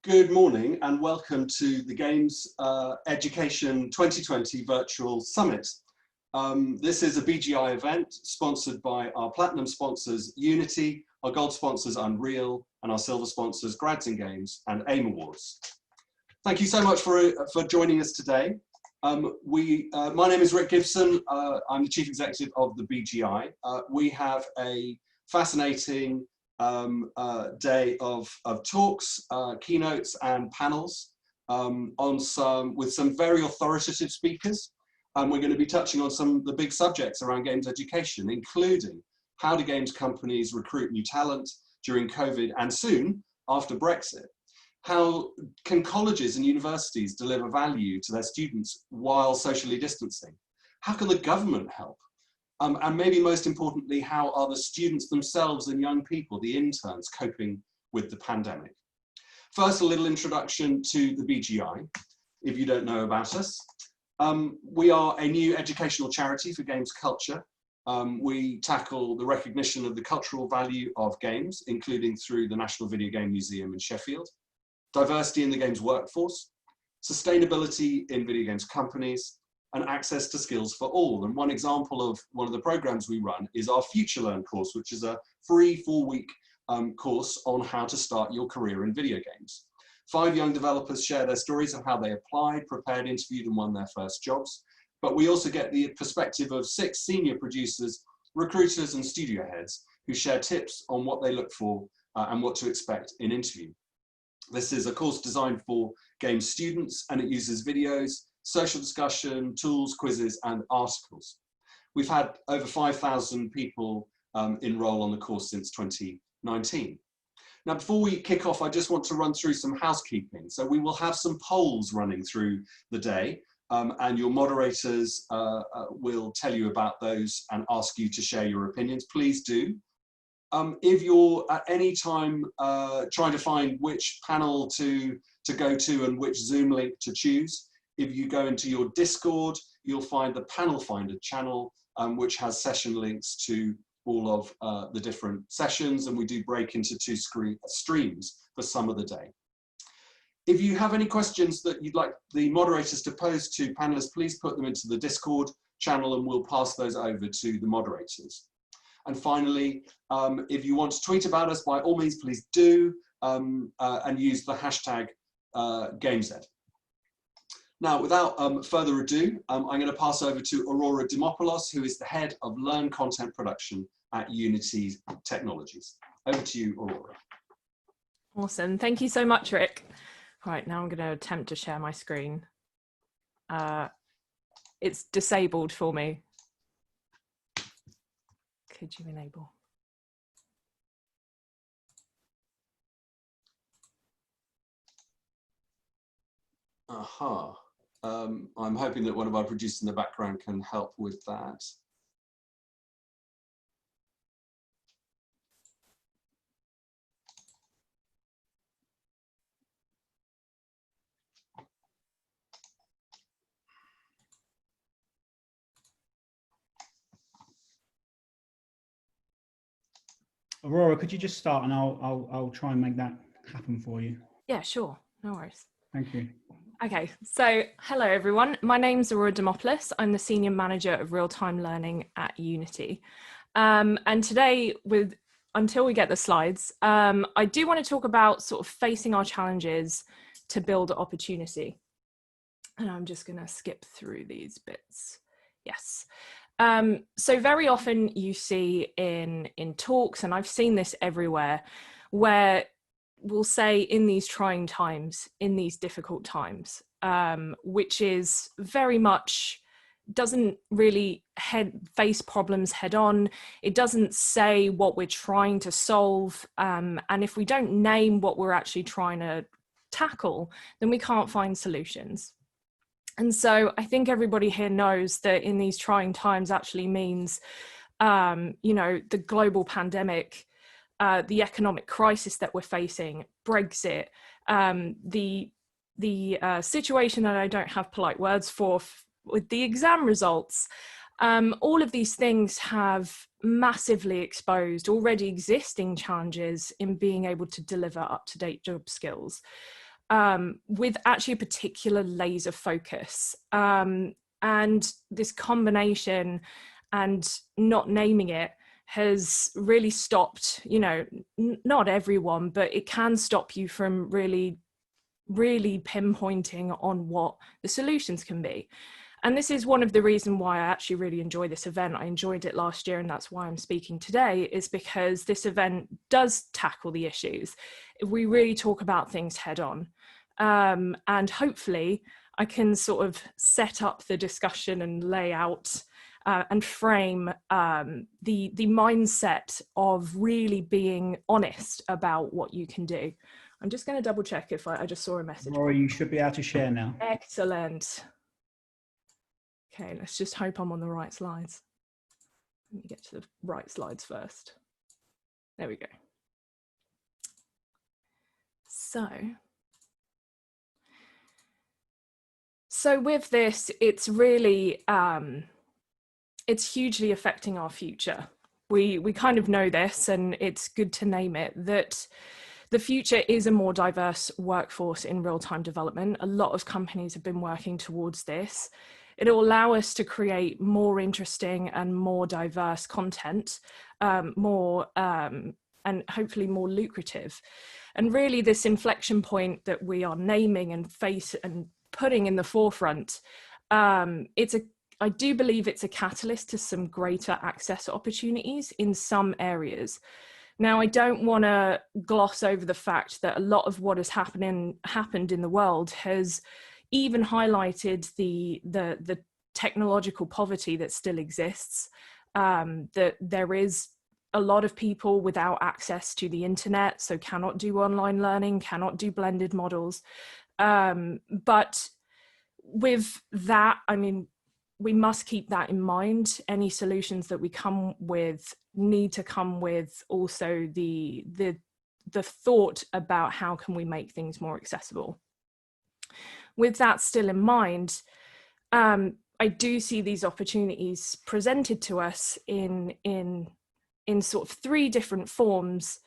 Good morning and welcome to the Games Education 2020 Virtual Summit. This is a BGI event sponsored by our platinum sponsors Unity, our gold sponsors Unreal, and our silver sponsors Grads in Games and AIM Awards. Thank you so much for joining us today. My name is Rick Gibson. I'm the Chief Executive of the BGI. We have a fascinating day of talks, keynotes and panels with some very authoritative speakers. We're going to be touching on some of the big subjects around games education, including how do games companies recruit new talent during COVID and soon after Brexit? How can colleges and universities deliver value to their students while socially distancing? How can the government help? And maybe most importantly, how are the students themselves and young people, the interns, coping with the pandemic? First, a little introduction to the BGI, if you don't know about us. We are a new educational charity for games culture. We tackle the recognition of the cultural value of games, including through the National Video Game Museum in Sheffield, diversity in the games workforce, sustainability in video games companies, and access to skills for all. And one example of one of the programs we run is our Future Learn course, which is a free 4-week course on how to start your career in video games. 5 young developers share their stories of how they applied, prepared, interviewed, and won their first jobs. But we also get the perspective of 6 senior producers, recruiters, and studio heads who share tips on what they look for and what to expect in interview. This is a course designed for game students, and it uses videos, social discussion, tools, quizzes, and articles. We've had over 5,000 people enroll on the course since 2019. Now, before we kick off, I just want to run through some housekeeping. So we will have some polls running through the day, and your moderators will tell you about those and ask you to share your opinions. Please do. If you're at any time trying to find which panel to go to and which Zoom link to choose, if you go into your Discord, you'll find the Panel Finder channel, which has session links to all of the different sessions, and we do break into 2 streams for some of the day. If you have any questions that you'd like the moderators to pose to panelists, please put them into the Discord channel and we'll pass those over to the moderators. And finally, if you want to tweet about us, by all means, please do, and use the hashtag GamesEd. Now, without further ado, I'm going to pass over to Aurore Dimopoulos, who is the head of Learn Content Production at Unity Technologies. Over to you, Aurore. Awesome. Thank you so much, Rick. All right, now I'm going to attempt to share my screen. It's disabled for me. Could you enable? Aha. I'm hoping that one of our producers in the background can help with that. Aurora, could you just start and I'll try and make that happen for you. Yeah, sure. No worries. Thank you. Okay, so hello everyone. My name's Aurore Dimopoulos. I'm the Senior Manager of Real-Time Learning at Unity. And today, until we get the slides, I do want to talk about sort of facing our challenges to build opportunity. And I'm just going to skip through these bits. Yes. So very often you see in talks, and I've seen this everywhere, where we'll say in these trying times, in these difficult times, which is very much doesn't really face problems head on. It doesn't say what we're trying to solve. And if we don't name what we're actually trying to tackle, then we can't find solutions. And so I think everybody here knows that in these trying times actually means, you know, the global pandemic, the economic crisis that we're facing, Brexit, the situation that I don't have polite words for with the exam results. All of these things have massively exposed already existing challenges in being able to deliver up-to-date job skills. with actually a particular laser focus. And this combination and not naming it has really stopped, you know, not everyone, but it can stop you from really pinpointing on what the solutions can be. And this is one of the reasons why I actually really enjoy this event. I enjoyed it last year, and that's why I'm speaking today, is because this event does tackle the issues. We really talk about things head on. And hopefully I can sort of set up the discussion and lay out and frame the mindset of really being honest about what you can do. I'm just going to double check if I just saw a message. Aurore, you should be able to share now. Excellent. Okay, let's just hope I'm on the right slides. Let me get to the right slides first. There we go. So with this, it's really, it's hugely affecting our future. We kind of know this, and it's good to name it, that the future is a more diverse workforce in real-time development. A lot of companies have been working towards this. It'll allow us to create more interesting and more diverse content, and hopefully more lucrative. And really this inflection point that we are naming and putting in the forefront, I do believe it's a catalyst to some greater access opportunities in some areas. Now, I don't want to gloss over the fact that a lot of what has happened in the world has even highlighted the technological poverty that still exists, that there is a lot of people without access to the internet, so cannot do online learning, cannot do blended models. But with that, I mean, we must keep that in mind. Any solutions that we come with need to come with also the thought about how can we make things more accessible. With that still in mind, I do see these opportunities presented to us in sort of 3 different forms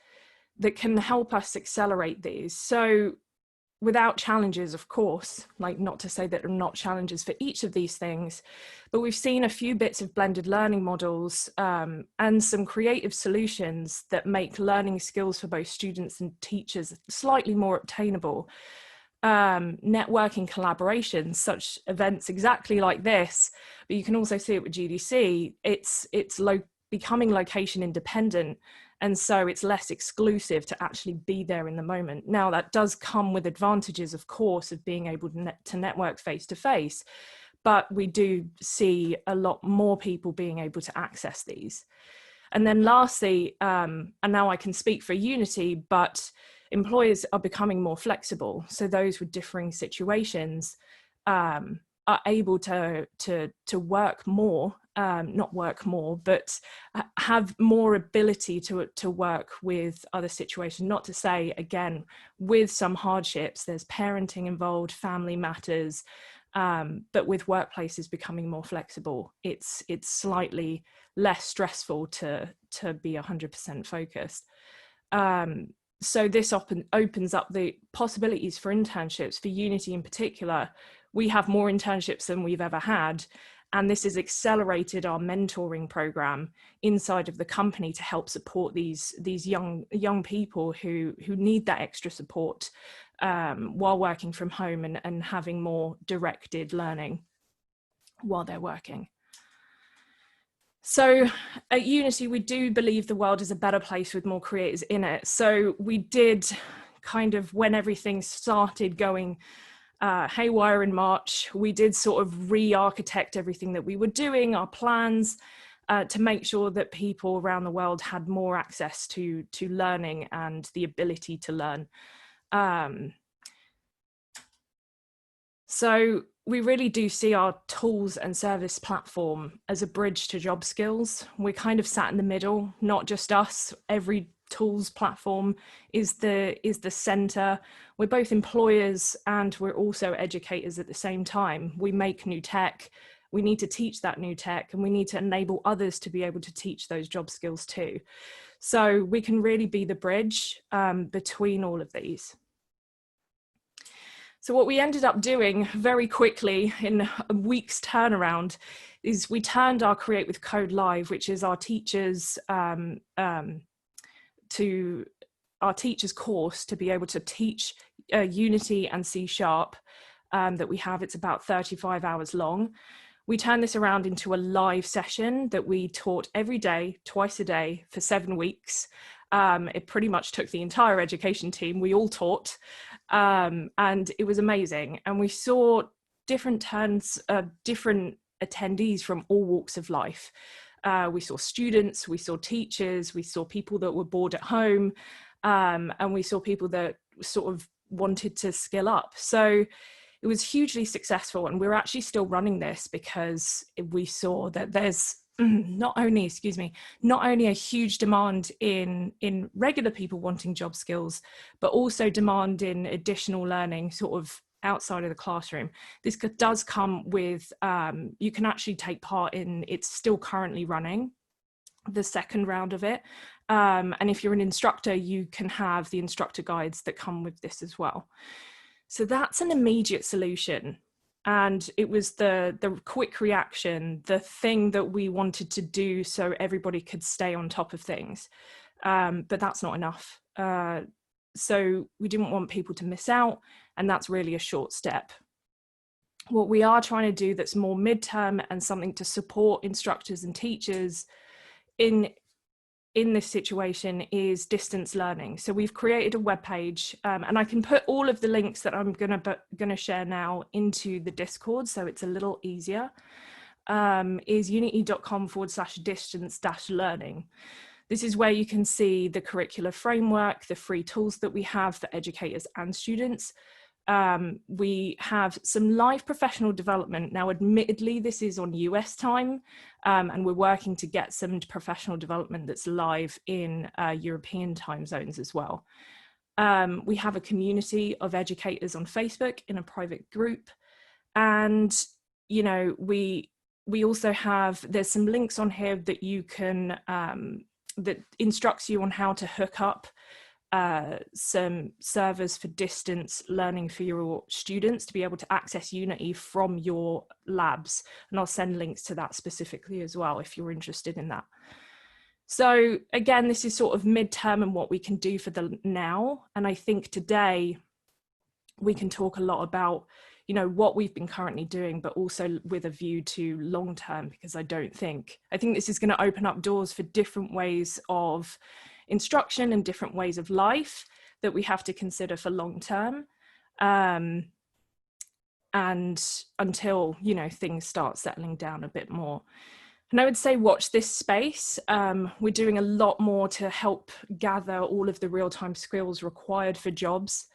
that can help us accelerate these. So without challenges, of course, like not to say that there are not challenges for each of these things, but we've seen a few bits of blended learning models and some creative solutions that make learning skills for both students and teachers slightly more obtainable. Networking collaborations, such events exactly like this, but you can also see it with GDC, it's becoming location independent. And so it's less exclusive to actually be there in the moment. Now that does come with advantages, of course, of being able to network face to face, but we do see a lot more people being able to access these. And then lastly, and now I can speak for Unity, but employers are becoming more flexible. So those with differing situations are able to work more, not work more, but have more ability to work with other situations. Not to say, again, with some hardships, there's parenting involved, family matters, but with workplaces becoming more flexible, it's slightly less stressful to be 100% focused. So this opens up the possibilities for internships. For Unity in particular, we have more internships than we've ever had. And this has accelerated our mentoring program inside of the company to help support these young people who need that extra support while working from home and having more directed learning while they're working. So at Unity, we do believe the world is a better place with more creators in it. So we did kind of, when everything started going haywire in March, we did sort of re-architect everything that we were doing, our plans, to make sure that people around the world had more access to learning and the ability to learn. So we really do see our tools and service platform as a bridge to job skills. We're kind of sat in the middle, not just us. Every tools platform is the center. We're both employers and we're also educators at the same time. We make new tech. We need to teach that new tech, and we need to enable others to be able to teach those job skills too. So we can really be the bridge between all of these. So what we ended up doing very quickly in a week's turnaround is we turned our Create with Code Live, which is our teachers course, to be able to teach Unity and C# that we have. It's about 35 hours long. We turned this around into a live session that we taught every day, twice a day for 7 weeks. It pretty much took the entire education team. We all taught, and it was amazing. And we saw different different attendees from all walks of life. We saw students, we saw teachers, we saw people that were bored at home, and we saw people that sort of wanted to skill up. So it was hugely successful, and we're actually still running this because we saw that there's not only a huge demand in regular people wanting job skills, but also demand in additional learning sort of outside of the classroom. This does come with, you can actually take part in, it's still currently running, the second round of it. And if you're an instructor, you can have the instructor guides that come with this as well. So that's an immediate solution. And it was the quick reaction, the thing that we wanted to do so everybody could stay on top of things. But that's not enough. So we didn't want people to miss out, and that's really a short step. What we are trying to do that's more midterm and something to support instructors and teachers in this situation is distance learning. So we've created a web page, and I can put all of the links that I'm gonna share now into the Discord, so it's a little easier. Is unity.com/distance-learning. This is where you can see the curricular framework, the free tools that we have for educators and students. We have some live professional development. Now, admittedly, this is on US time, and we're working to get some professional development that's live in European time zones as well. We have a community of educators on Facebook in a private group. And, you know, we also have, there's some links on here that you can, that instructs you on how to hook up some servers for distance learning for your students to be able to access Unity from your labs. And I'll send links to that specifically as well if you're interested in that. So again, this is sort of midterm and what we can do for the now. And I think today we can talk a lot about, you know, what we've been currently doing, but also with a view to long term, because I think this is going to open up doors for different ways of instruction and different ways of life that we have to consider for long term. And until, you know, things start settling down a bit more. And I would say watch this space. We're doing a lot more to help gather all of the real-time skills required for jobs,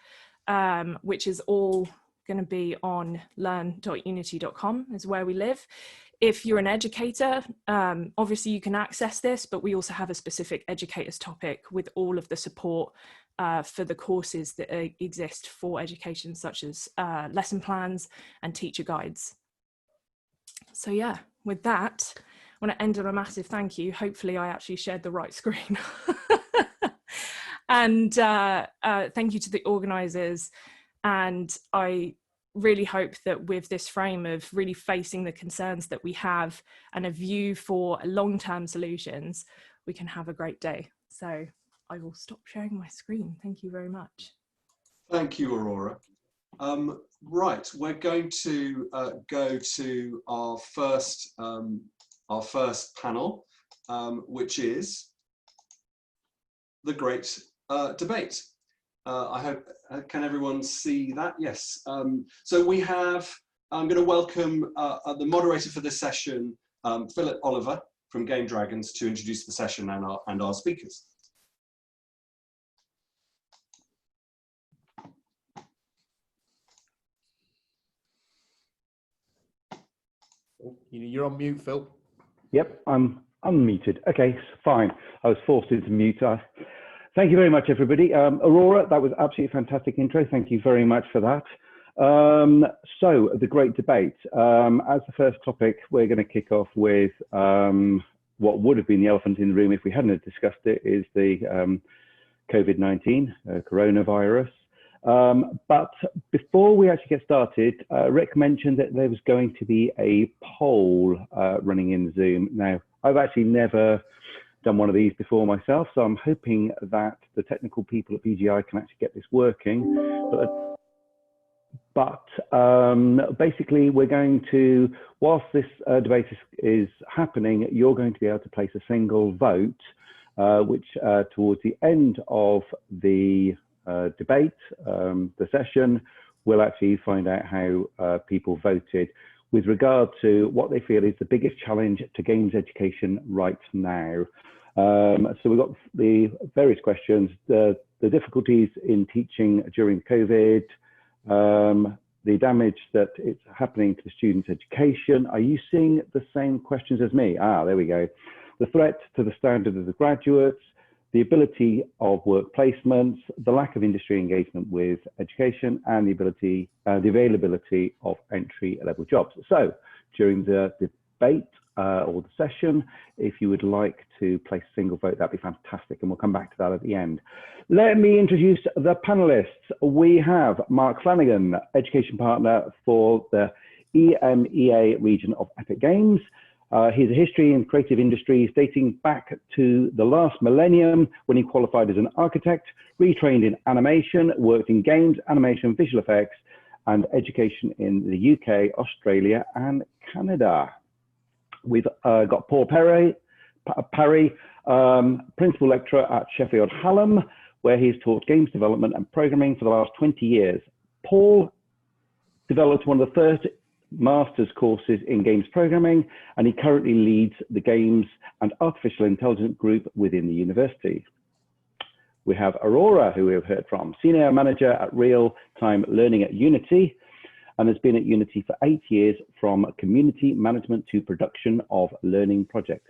which is all going to be on learn.unity.com is where we live. If you're an educator, obviously you can access this, but we also have a specific educators topic with all of the support for the courses that exist for education, such as lesson plans and teacher guides. So yeah, with that, I want to end on a massive thank you. Hopefully I actually shared the right screen. And thank you to the organisers. And I really hope that with this frame of really facing the concerns that we have and a view for long-term solutions, we can have a great day. So I will stop sharing my screen. Thank you very much. Thank you, Aurora. Right, we're going to go to our first panel, which is the great debate. I hope, can everyone see that? Yes. So we have, I'm going to welcome the moderator for this session, Philip Oliver from GameDragons, to introduce the session and our speakers. Oh, you're on mute, Phil. Yep, I'm unmuted. Okay, fine. I was forced into mute. Thank you very much, everybody. Aurora, that was absolutely fantastic intro. Thank you very much for that. So the great debate. As the first topic, we're going to kick off with what would have been the elephant in the room if we hadn't discussed it, is the COVID-19 coronavirus. But before we actually get started, Rick mentioned that there was going to be a poll running in Zoom. Now, I've actually never done one of these before myself, so I'm hoping that the technical people at BGI can actually get this working. But basically, we're going to, whilst this debate is happening, you're going to be able to place a single vote, which towards the end of the debate, the session, we'll actually find out how people voted with regard to what they feel is the biggest challenge to games education right now. So we've got the various questions, the difficulties in teaching during COVID, the damage that it's happening to the students' education. Are you seeing the same questions as me? Ah, there we go. The threat to the standard of the graduates, the ability of work placements, the lack of industry engagement with education, and the availability of entry-level jobs. So during the debate or the session, if you would like to place a single vote, that'd be fantastic, and we'll come back to that at the end. Let me introduce the panelists. We have Mark Flanagan, Education Partner for the EMEA region of Epic Games. He has a history in creative industries dating back to the last millennium when he qualified as an architect, retrained in animation, worked in games, animation, visual effects, and education in the UK, Australia, and Canada. We've got Paul Parry, Principal Lecturer at Sheffield Hallam, where he's taught games development and programming for the last 20 years. Paul developed one of the first master's courses in games programming, and he currently leads the games and artificial intelligence group within the university. We have Aurore, who we have heard from, Senior Manager at Real Time Learning at Unity, and has been at Unity for 8 years, from community management to production of learning projects.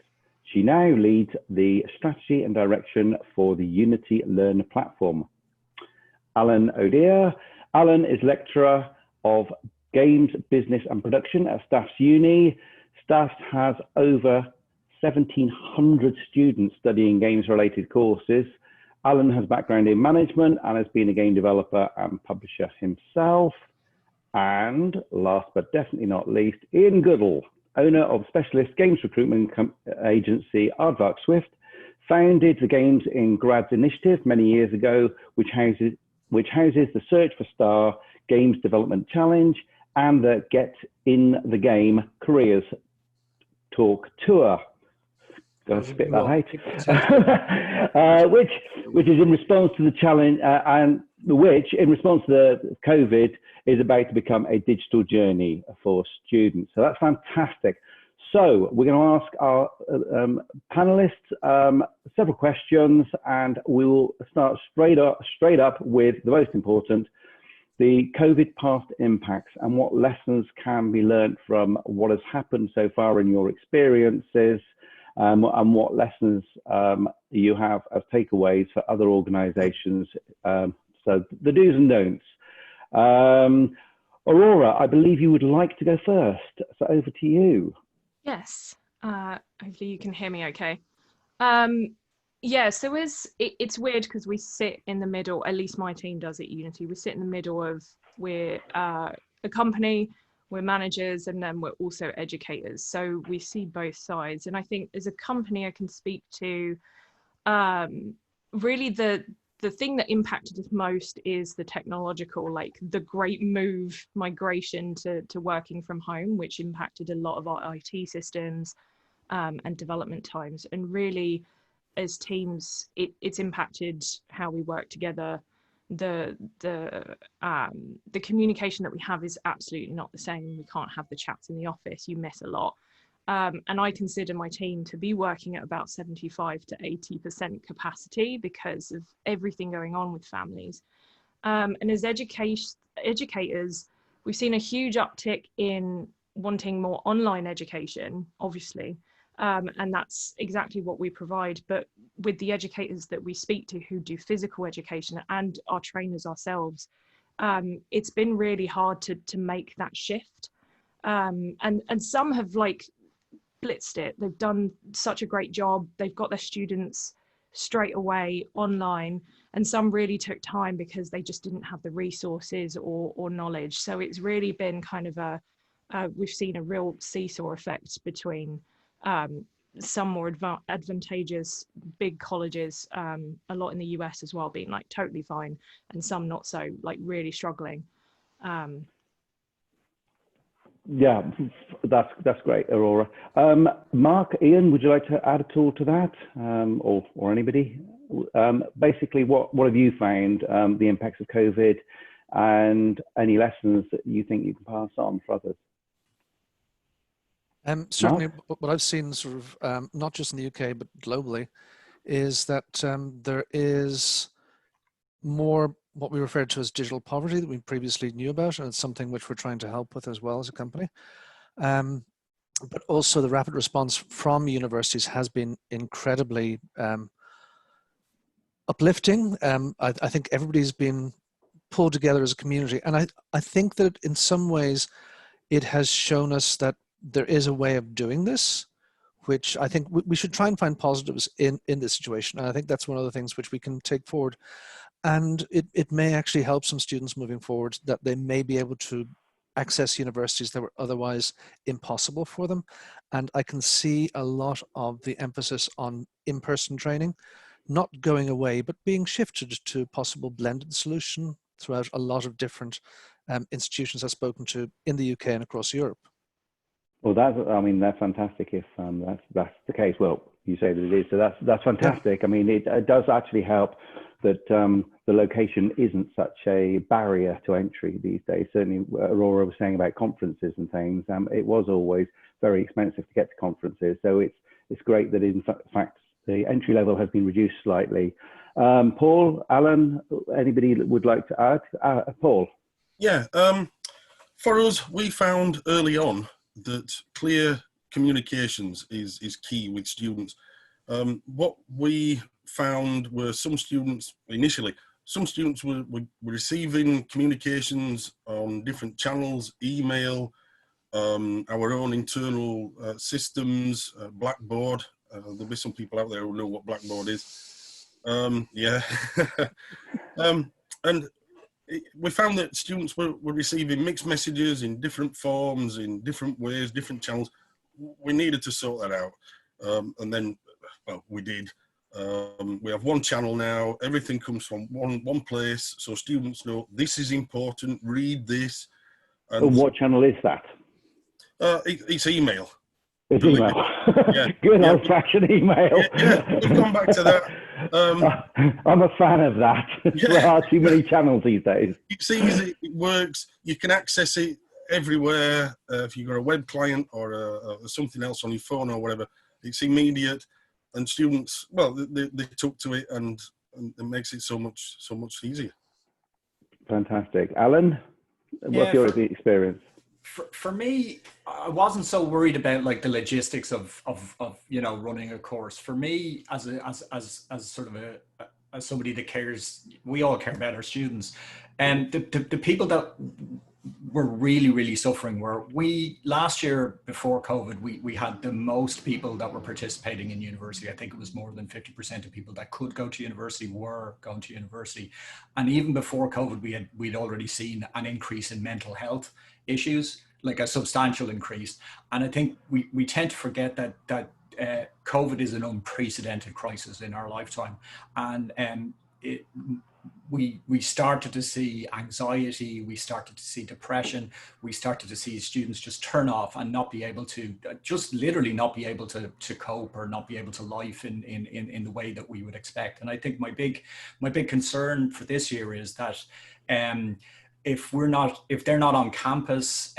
She now leads the strategy and direction for the Unity Learn platform. Alan O'Dea. Alan is Lecturer of Games, Business and Production at Staff's Uni. Staff's has over 1,700 students studying games-related courses. Alan has background in management and has been a game developer and publisher himself. And last but definitely not least, Ian Goodall, owner of specialist games recruitment agency Aardvark Swift, founded the Games in Grads initiative many years ago, which houses the Search for Star Games Development Challenge and the Get in the Game Careers Talk Tour. Got to spit that out. which is in response to the challenge, and which, in response to the COVID, is about to become a digital journey for students. So that's fantastic. So we're going to ask our panelists several questions, and we will start straight up with the most important: the COVID past impacts and what lessons can be learned from what has happened so far in your experiences, and what lessons you have as takeaways for other organizations. So the do's and don'ts. Aurora, I believe you would like to go first, so over to you. Yes, hopefully you can hear me okay. Yeah, so it's weird because we sit in the middle, at least my team does at Unity, we sit in the middle of, we're a company, we're managers, and then we're also educators. So we see both sides. And I think as a company, I can speak to really the thing that impacted us most is the technological, like the great migration to working from home, which impacted a lot of our IT systems and development times. And really, as teams, it's impacted how we work together. The communication that we have is absolutely not the same. We can't have the chats in the office. You miss a lot. And I consider my team to be working at about 75 to 80% capacity because of everything going on with families. And as educators, we've seen a huge uptick in wanting more online education, obviously. And that's exactly what we provide. But with the educators that we speak to who do physical education and our trainers ourselves, it's been really hard to make that shift. And some have like blitzed it. They've done such a great job. They've got their students straight away online, and some really took time because they just didn't have the resources or knowledge. So it's really been kind of we've seen a real seesaw effect between some more advantageous big colleges, a lot in the US as well, being like totally fine, and some not so, like really struggling. Yeah, that's great, Aurora. Mark, Ian, would you like to add at all to that, or anybody? Basically, what have you found the impacts of COVID, and any lessons that you think you can pass on for others? Certainly, what I've seen, sort of, not just in the UK but globally, is that there is more what we refer to as digital poverty that we previously knew about, and it's something which we're trying to help with as well as a company. But also the rapid response from universities has been incredibly uplifting. I think everybody's been pulled together as a community, and I think that in some ways it has shown us that there is a way of doing this, which I think we should try and find positives in this situation. And I think that's one of the things which we can take forward. And it may actually help some students moving forward, that they may be able to access universities that were otherwise impossible for them. And I can see a lot of the emphasis on in-person training not going away, but being shifted to possible blended solution throughout a lot of different institutions I've spoken to in the UK and across Europe. Well, that's fantastic if that's the case. Well, you say that it is, so that's fantastic. Yeah. I mean, it does actually help that the location isn't such a barrier to entry these days. Certainly, Aurora was saying about conferences and things. It was always very expensive to get to conferences, so it's great that in fact the entry level has been reduced slightly. Paul, Alan, anybody that would like to add? Paul. Yeah, for us, we found early on that clear communications is key with students. What we found were some students were receiving communications on different channels, email, our own internal systems, Blackboard. There'll be some people out there who know what Blackboard is. Yeah. And we found that students were receiving mixed messages in different forms, in different ways, different channels. We needed to sort that out. And then, well, we did. We have one channel now. Everything comes from one place. So students know this is important, read this. And what channel is that? It's email. It's email. Yeah. Good old-fashioned email. Yeah, we've come back to that. I'm a fan of that. There are too many channels these days. It's easy, it works. You can access it everywhere. If you've got a web client or something else on your phone or whatever, it's immediate. And students, well, they took to it, and it makes it so much easier. Fantastic. Alan, what's your experience? For me, I wasn't so worried about like the logistics of running a course. For me, as sort of as somebody that cares, we all care about our students, and the people that were really suffering were last year before COVID. We had the most people that were participating in university. I think it was more than 50% of people that could go to university were going to university, and even before COVID, we'd already seen an increase in mental health issues, like a substantial increase. And I think we tend to forget that COVID is an unprecedented crisis in our lifetime, and we started to see anxiety, we started to see depression, we started to see students just turn off and not be able to, just literally not be able to cope or not be able to life in the way that we would expect. And I think my big concern for this year is that if they're not on campus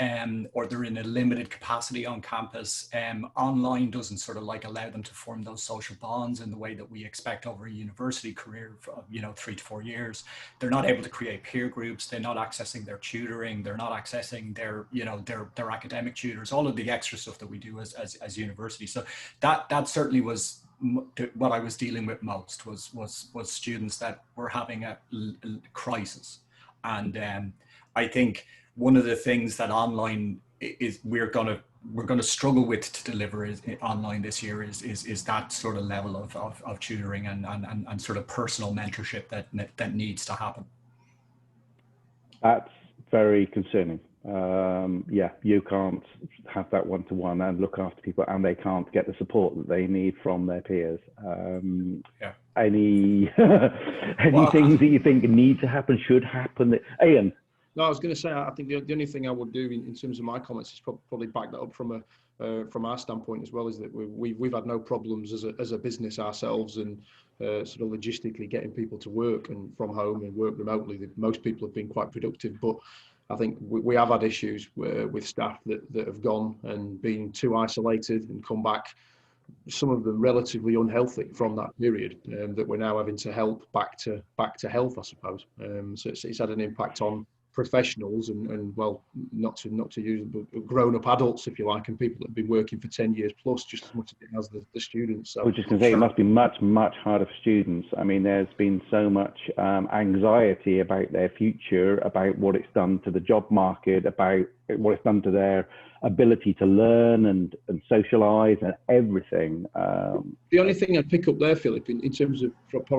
or they're in a limited capacity on campus, online doesn't sort of like allow them to form those social bonds in the way that we expect over a university career, 3 to 4 years. They're not able to create peer groups. They're not accessing their tutoring. They're not accessing their academic tutors, all of the extra stuff that we do as university. So that certainly was what I was dealing with most, was students that were having a crisis. And I think one of the things that online is we're going to we're going to struggle with to deliver online this year is that sort of level of tutoring and sort of personal mentorship that needs to happen. That's very concerning. Yeah, you can't have that one-to-one and look after people, and they can't get the support that they need from their peers. Yeah. Anything that you think need to happen, should happen? Ian? No, I was going to say, I think the only thing I would do in terms of my comments is probably back that up from our standpoint as well, is that we've had no problems as a business ourselves, and sort of logistically getting people to work and from home and work remotely. Most people have been quite productive, but I think we have had issues with staff that have gone and been too isolated and come back, some of them relatively unhealthy from that period, that we're now having to help back to health, I suppose. So it's had an impact on professionals and well, not to use, but grown-up adults, if you like, and people that have been working for 10 years plus, just as much as it has the students. So I was just going to say, it must be much harder for students. I mean, there's been so much anxiety about their future, about what it's done to the job market, about what it's done to their ability to learn and socialise and everything. The only thing I'd pick up there, Philip, in terms of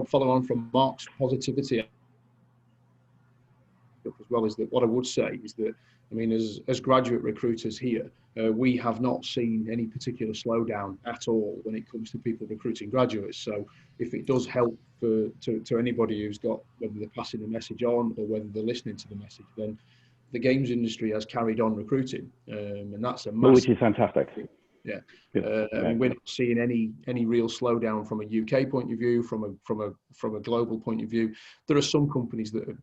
follow on from Mark's positivity as well, is that what I would say is that, I mean, as graduate recruiters here, we have not seen any particular slowdown at all when it comes to people recruiting graduates. So if it does help to anybody who's got, whether they're passing the message on or whether they're listening to the message, then the games industry has carried on recruiting, and that's a massive, which is fantastic. Yeah, I mean, we're not seeing any real slowdown from a UK point of view, from a global point of view. There are some companies that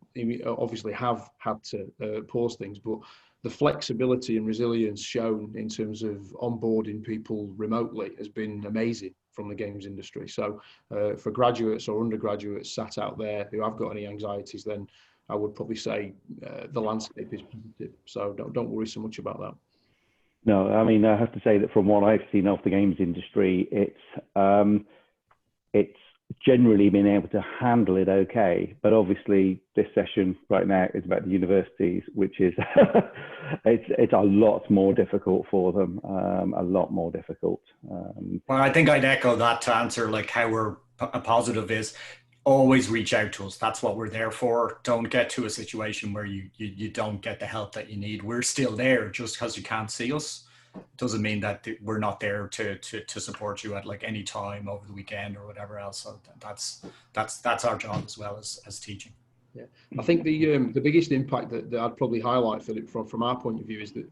obviously have had to pause things, but the flexibility and resilience shown in terms of onboarding people remotely has been amazing from the games industry. So for graduates or undergraduates sat out there who have got any anxieties, then I would probably say the landscape is positive. So don't worry so much about that. No, I mean, I have to say that from what I've seen of the games industry, it's generally been able to handle it okay. But obviously, this session right now is about the universities, which is it's a lot more difficult for them, a lot more difficult. Well, I think I'd echo that to answer like how we're positive is. Always reach out to us. That's what we're there for. Don't get to a situation where you don't get the help that you need. We're still there. Just because you can't see us doesn't mean that we're not there to support you at like any time over the weekend or whatever else. So that's our job as well as teaching. Yeah, I think the biggest impact that I'd probably highlight, Philip, from our point of view is that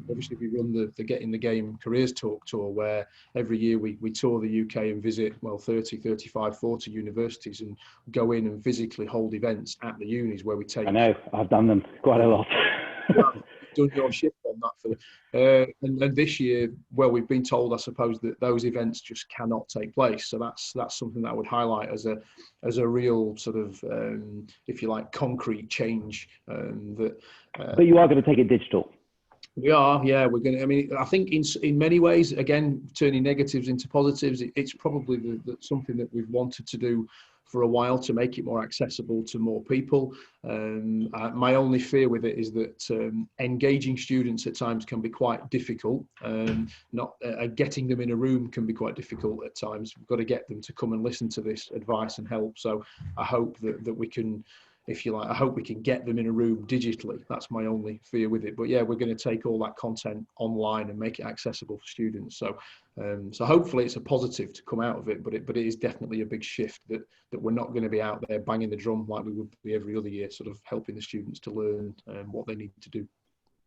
obviously we run the Get in the Game Careers Talk tour, where every year we tour the UK and visit, well, 30, 35, 40 universities and go in and physically hold events at the unis where we take... I know, I've done them quite a lot. Done your shift on that, Philip. And this year, well, we've been told, I suppose, that those events just cannot take place. So that's something that I would highlight as a real sort of, if you like, concrete change. But you are going to take it digital. We are, yeah. We're going to. I mean, I think in many ways, again, turning negatives into positives, it's probably something that we've wanted to do for a while to make it more accessible to more people. My only fear with it is that engaging students at times can be quite difficult. Getting them in a room can be quite difficult at times. We've got to get them to come and listen to this advice and help. So I hope that we can, if you like, I hope we can get them in a room digitally. That's my only fear with it. But yeah, we're going to take all that content online and make it accessible for students. So hopefully it's a positive to come out of it, but it is definitely a big shift that we're not going to be out there banging the drum like we would be every other year, sort of helping the students to learn what they need to do.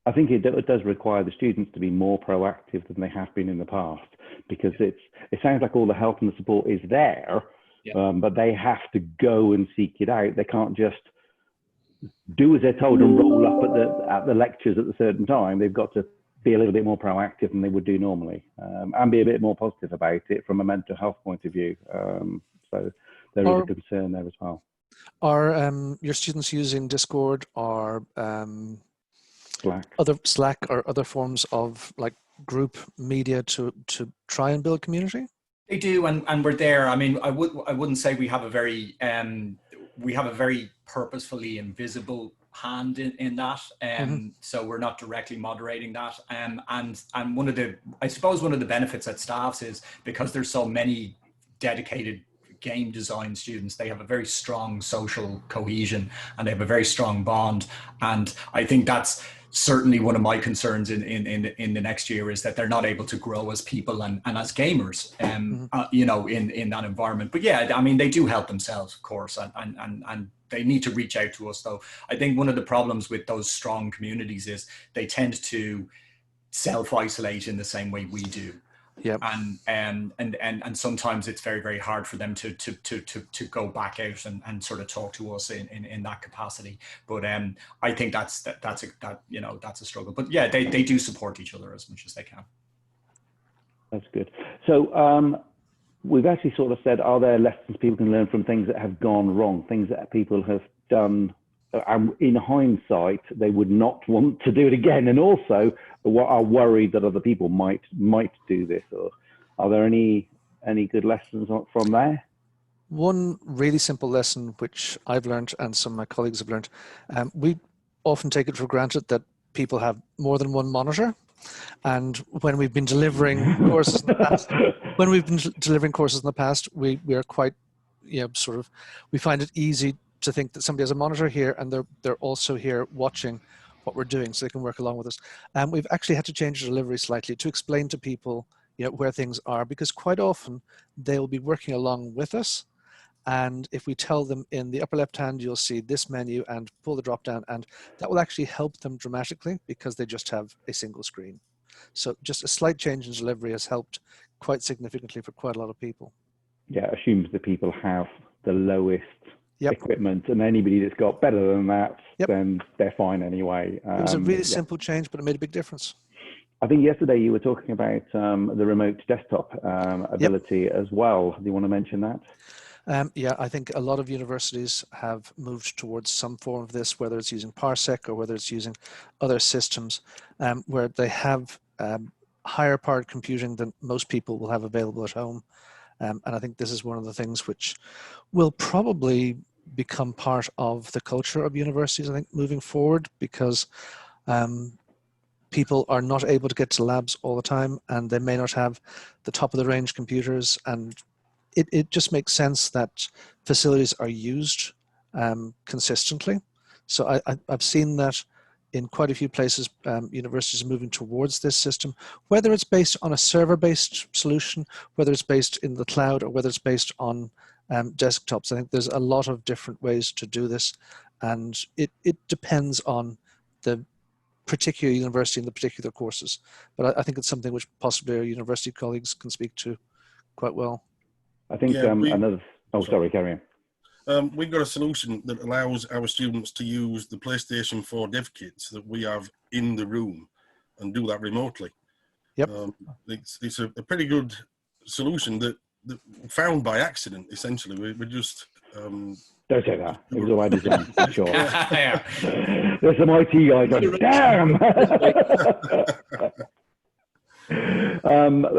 I think it does require the students to be more proactive than they have been in the past, because it sounds like all the help and the support is there, yeah. But they have to go and seek it out. They can't just do as they're told and roll up at the lectures at a certain time. They've got to be a little bit more proactive than they would do normally, and be a bit more positive about it from a mental health point of view. So there is a concern there as well. Are your students using Discord or Slack or other forms of like group media to try and build community? They do, and we're there. I mean, I wouldn't say we have a very purposefully invisible hand in that. So we're not directly moderating that. And one of the, I suppose one of the benefits at Staffs is because there's so many dedicated game design students, they have a very strong social cohesion and they have a very strong bond. And I think that's certainly one of my concerns in the next year, is that they're not able to grow as people and as gamers, you know, in that environment. But yeah, I mean, they do help themselves, of course, and they need to reach out to us, though. I think one of the problems with those strong communities is they tend to self-isolate in the same way we do. Yeah. And sometimes it's very, very hard for them to go back out and sort of talk to us in that capacity. But I think that's a struggle. But yeah, they do support each other as much as they can. That's good. So we've actually sort of said, are there lessons people can learn from things that have gone wrong, things that people have done in hindsight they would not want to do it again, and also what are worried that other people might do this? Or are there any good lessons from there? One really simple lesson which I've learned and some of my colleagues have learned, we often take it for granted that people have more than one monitor. And when we've been delivering courses in the past, we are quite, you know, sort of, we find it easy to think that somebody has a monitor here and they're also here watching what we're doing, so they can work along with us. And we've actually had to change the delivery slightly to explain to people, you know, where things are, because quite often they'll be working along with us. And if we tell them in the upper left hand, you'll see this menu and pull the drop down, and that will actually help them dramatically because they just have a single screen. So just a slight change in delivery has helped quite significantly for quite a lot of people. Yeah, assumes that people have the lowest equipment, and anybody that's got better than that, then they're fine anyway. It was a really simple change, but it made a big difference. I think yesterday you were talking about the remote desktop ability as well. Do you want to mention that? Yeah, I think a lot of universities have moved towards some form of this, whether it's using Parsec or whether it's using other systems, where they have higher powered computing than most people will have available at home. And I think this is one of the things which will probably become part of the culture of universities, I think, moving forward, because people are not able to get to labs all the time, and they may not have the top of the range computers, and it just makes sense that facilities are used consistently. So I've seen that in quite a few places, universities are moving towards this system, whether it's based on a server-based solution, whether it's based in the cloud, or whether it's based on desktops. I think there's a lot of different ways to do this, and it depends on the particular university and the particular courses. But I think it's something which possibly our university colleagues can speak to quite well. I think sorry, carry on. We've got a solution that allows our students to use the PlayStation 4 dev kits that we have in the room and do that remotely. Yep. It's a pretty good solution that found by accident, essentially. We just... Don't say that. It was all by design, for sure. There's some IT guy going, damn!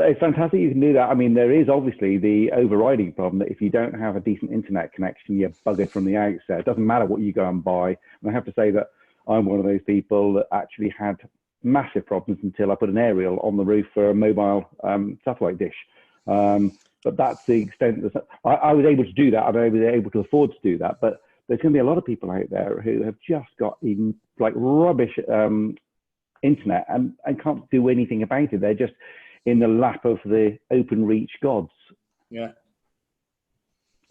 It's fantastic you can do that. I mean, there is obviously the overriding problem that if you don't have a decent internet connection, you're buggered from the outset. It doesn't matter what you go and buy. And I have to say that I'm one of those people that actually had massive problems until I put an aerial on the roof for a mobile satellite dish. But that's the extent that I was able to do that. I was able to afford to do that. But there's going to be a lot of people out there who have just got even like rubbish internet and can't do anything about it. They're just in the lap of the open reach gods. Yeah.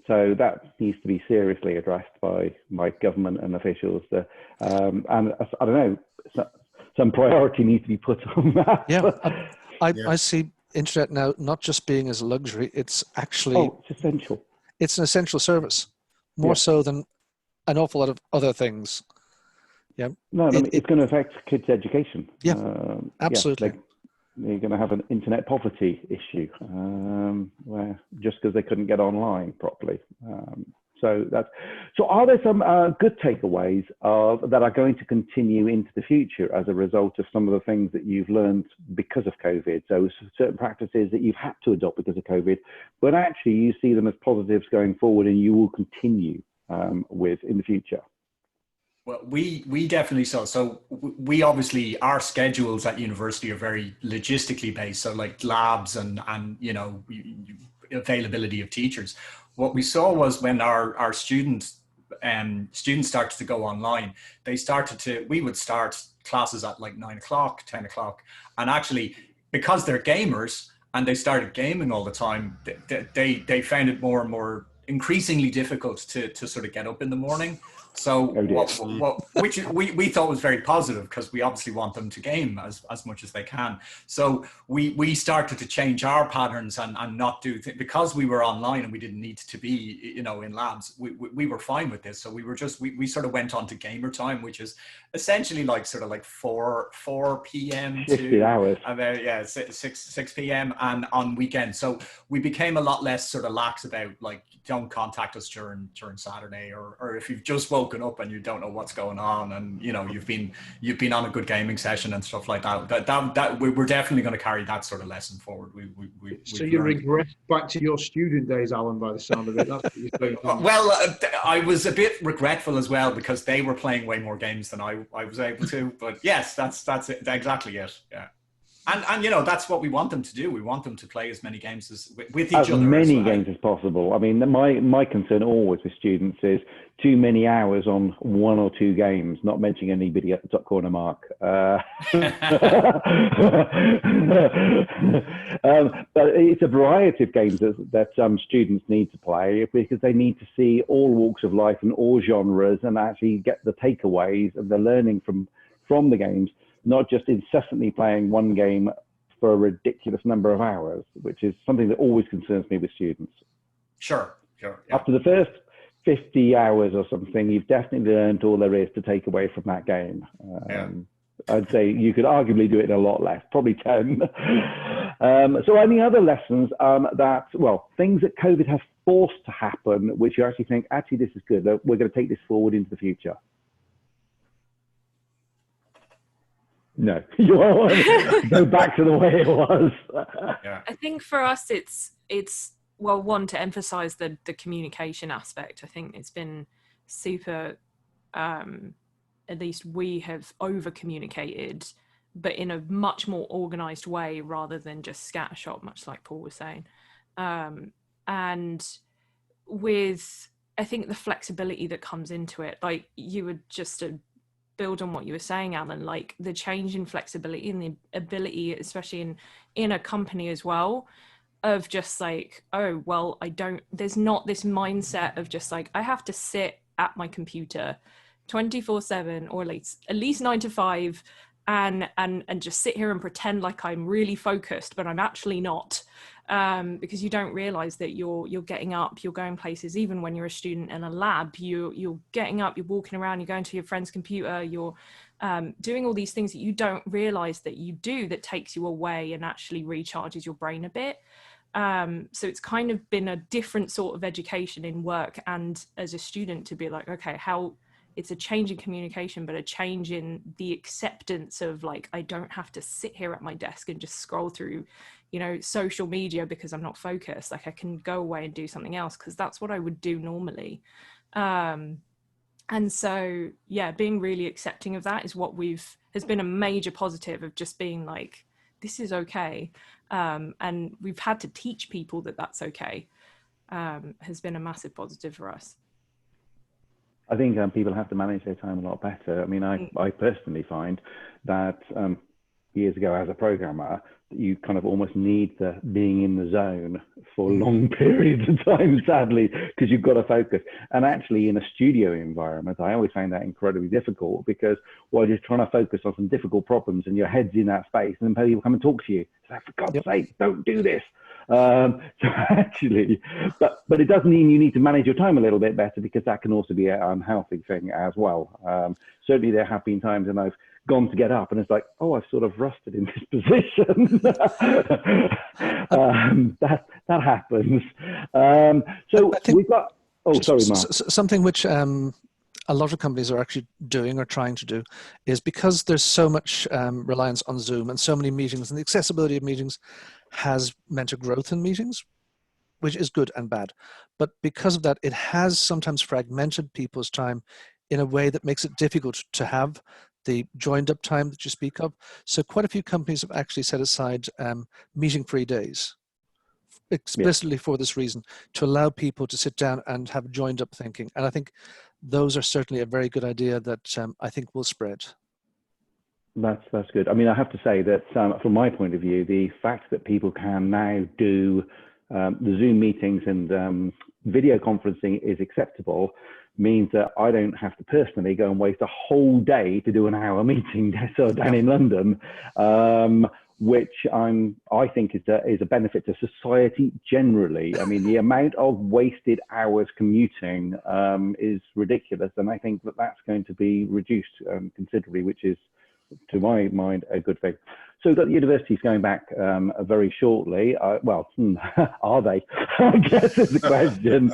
So that needs to be seriously addressed by government and officials. And I don't know, some priority needs to be put on that. Yeah, I see internet now not just being as a luxury, it's actually it's essential. It's an essential service, more so than an awful lot of other things. Yeah. No, it's going to affect kids' education. Yeah, absolutely. You're going to have an internet poverty issue, where just because they couldn't get online properly. So are there some good takeaways that are going to continue into the future as a result of some of the things that you've learned because of COVID? So certain practices that you've had to adopt because of COVID, but actually you see them as positives going forward and you will continue with in the future. Well, we definitely so. So we obviously, our schedules at university are very logistically based. So like labs and you know, availability of teachers. What we saw was when our students started to go online, we would start classes at like 9 o'clock, 10 o'clock. And actually, because they're gamers and they started gaming all the time, they found it more and more increasingly difficult to sort of get up in the morning. So which we thought was very positive, because we obviously want them to game as much as they can. So we started to change our patterns and not do because we were online and we didn't need to be, you know, in labs. We were fine with this. So we sort of went on to gamer time, which is essentially like sort of like 4 p.m. to hours. About 6 p.m. and on weekends. So we became a lot less sort of lax about like, don't contact us during Saturday, or if you've just woken up and you don't know what's going on, and you know you've been on a good gaming session and stuff like that. That we're definitely going to carry that sort of lesson forward. So you regress back to your student days, Alan, by the sound of it. That's what you're saying. Well, I was a bit regretful as well, because they were playing way more games than I was able to. But yes, that's it, exactly it. Yeah. And you know, that's what we want them to do. We want them to play as many games with each other. As many games as possible. I mean, my concern always with students is too many hours on 1 or 2 games, not mentioning anybody at the top corner mark. But it's a variety of games that students need to play, because they need to see all walks of life and all genres, and actually get the takeaways and the learning from the games. Not just incessantly playing one game for a ridiculous number of hours, which is something that always concerns me with students. Sure. Yeah. After the first 50 hours or something, you've definitely learned all there is to take away from that game. I'd say you could arguably do it in a lot less, probably 10. So any other lessons things that COVID has forced to happen, which you actually think, actually, this is good, we're going to take this forward into the future? No, you want to go back to the way it was. I think for us, it's well, one, to emphasize the communication aspect. I think it's been super, at least we have over communicated, but in a much more organized way rather than just scattershot, much like Paul was saying. And with, I think, the flexibility that comes into it, like you would just build on what you were saying, Alan, like the change in flexibility and the ability, especially in a company as well, of just like, oh, well, there's not this mindset of just like, I have to sit at my computer 24/7, or at least 9 to 5 and just sit here and pretend like I'm really focused, but I'm actually not. Because you don't realize that you're getting up, you're going places. Even when you're a student in a lab, you're getting up, you're walking around, you're going to your friend's computer, you're doing all these things that you don't realize that you do, that takes you away and actually recharges your brain a bit. So it's kind of been a different sort of education in work and as a student, to be like, okay, how it's a change in communication, but a change in the acceptance of like, I don't have to sit here at my desk and just scroll through, you know, social media because I'm not focused. Like I can go away and do something else, because that's what I would do normally. And so, yeah, being really accepting of that is what has been a major positive, of just being like, this is okay. And we've had to teach people that that's okay, has been a massive positive for us. I think people have to manage their time a lot better. I mean, I personally find that years ago as a programmer, you kind of almost need the being in the zone for long periods of time, sadly, because you've got to focus. And actually in a studio environment, I always find that incredibly difficult, because while you're trying to focus on some difficult problems and your head's in that space, and then people come and talk to you, it's like, for God's sake, don't do this. So actually, but it does mean you need to manage your time a little bit better, because that can also be an unhealthy thing as well. Certainly there have been times when I've gone to get up and it's like, oh, I've sort of rusted in this position. That happens. So we've got, sorry, Mark. Something which a lot of companies are actually doing or trying to do is, because there's so much reliance on Zoom and so many meetings, and the accessibility of meetings has meant a growth in meetings, which is good and bad. But because of that, it has sometimes fragmented people's time in a way that makes it difficult to have the joined up time that you speak of. So quite a few companies have actually set aside meeting-free days explicitly for this reason, to allow people to sit down and have joined up thinking. And I think those are certainly a very good idea that I think will spread. That's good. I mean, I have to say that from my point of view, the fact that people can now do the Zoom meetings and video conferencing is acceptable means that I don't have to personally go and waste a whole day to do an hour meeting down in London, which I think is a benefit to society generally. I mean, the amount of wasted hours commuting is ridiculous, and I think that that's going to be reduced considerably, which is, to my mind, a good thing. So we've got the universities going back very shortly. Well, are they? I guess is the question.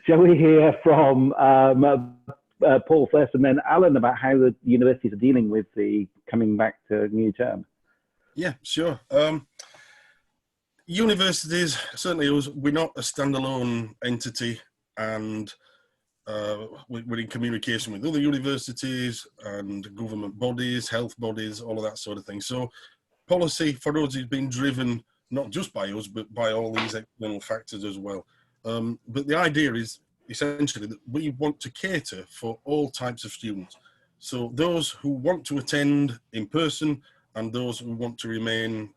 Shall we hear from Paul first, and then Alan about how the universities are dealing with the coming back to new term? Yeah, sure. Universities, certainly we're not a standalone entity, and we're in communication with other universities and government bodies, health bodies, all of that sort of thing. So policy for us has been driven not just by us, but by all these external factors as well. But the idea is essentially that we want to cater for all types of students. So those who want to attend in person and those who want to remain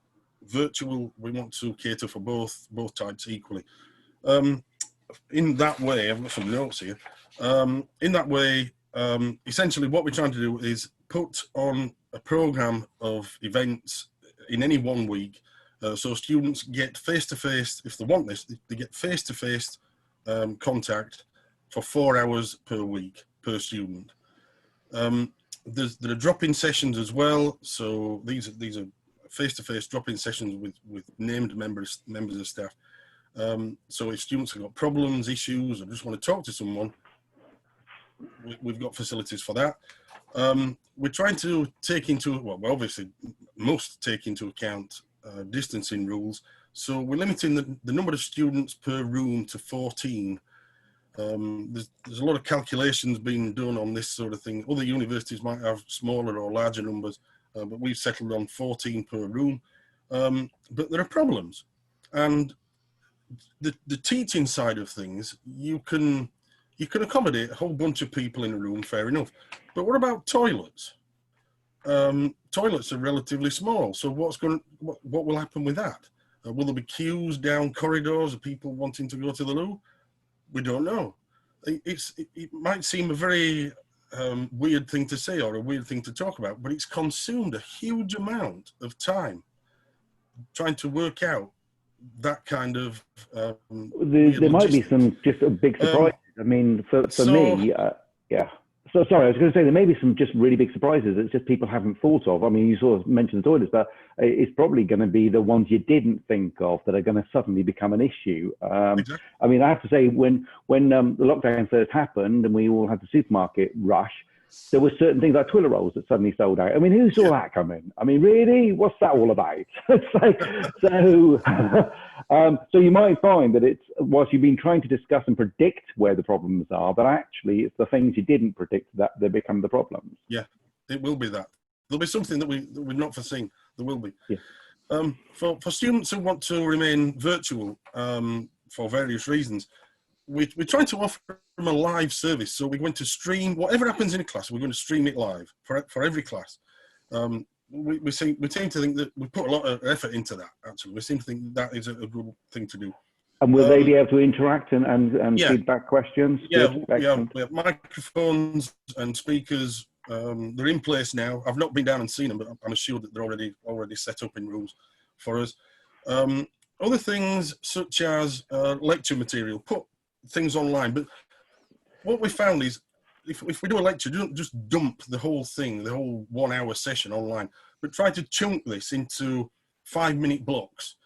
virtual, we want to cater for both types equally. In that way, I've got some notes here. In that way, essentially what we're trying to do is put on a program of events in any 1 week. So students get face-to-face, if they want this, they get face-to-face contact for 4 hours per week per student. There are drop-in sessions as well. So these are face-to-face drop-in sessions with named members of staff. So if students have got problems, issues, or just want to talk to someone, we've got facilities for that. We're trying to take into, well, we obviously must take into account distancing rules. So we're limiting the number of students per room to 14. There's a lot of calculations being done on this sort of thing. Other universities might have smaller or larger numbers, but we've settled on 14 per room. But there are problems. And the teaching side of things, you can accommodate a whole bunch of people in a room, fair enough. But what about toilets? Toilets are relatively small. So what will happen with that? Will there be queues down corridors of people wanting to go to the loo? We don't know. It might seem a very weird thing to say or a weird thing to talk about, but it's consumed a huge amount of time trying to work out that kind of there might be some just a big surprises. I mean, for me, yeah. So sorry, I was going to say there may be some just really big surprises that just people haven't thought of. I mean, you sort of mentioned the toilets, but it's probably going to be the ones you didn't think of that are going to suddenly become an issue. Exactly. I mean, I have to say, when the lockdown first happened and we all had the supermarket rush, there were certain things like toilet rolls that suddenly sold out. I mean, who saw that coming? I mean, really? What's that all about? So you might find that it's, whilst you've been trying to discuss and predict where the problems are, but actually it's the things you didn't predict that they become the problems. Yeah, it will be that. There'll be something that we've not foreseen. There will be. Yeah. For students who want to remain virtual for various reasons, we're trying to offer them a live service. So we're going to stream whatever happens in a class. We're going to stream it live for every class. We seem to think that we put a lot of effort into that. Actually, we seem to think that is a good thing to do. And will they be able to interact and yeah. feedback questions? Yeah, we have microphones and speakers. They're in place now. I've not been down and seen them, but I'm assured that they're already set up in rooms for us. Other things such as lecture material, put things online. But what we found is if we do a lecture, don't just dump the whole thing, the whole 1 hour session online, but try to chunk this into 5-minute blocks.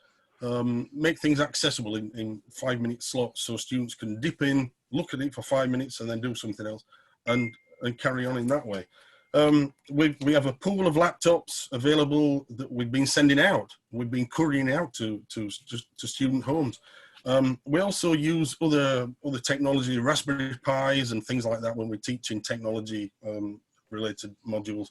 Make things accessible in 5-minute slots so students can dip in, look at it for 5 minutes and then do something else and carry on in that way. We have a pool of laptops available that we've been sending out. We've been couriering out to student homes. We also use other technology, Raspberry Pis and things like that when we're teaching technology related modules.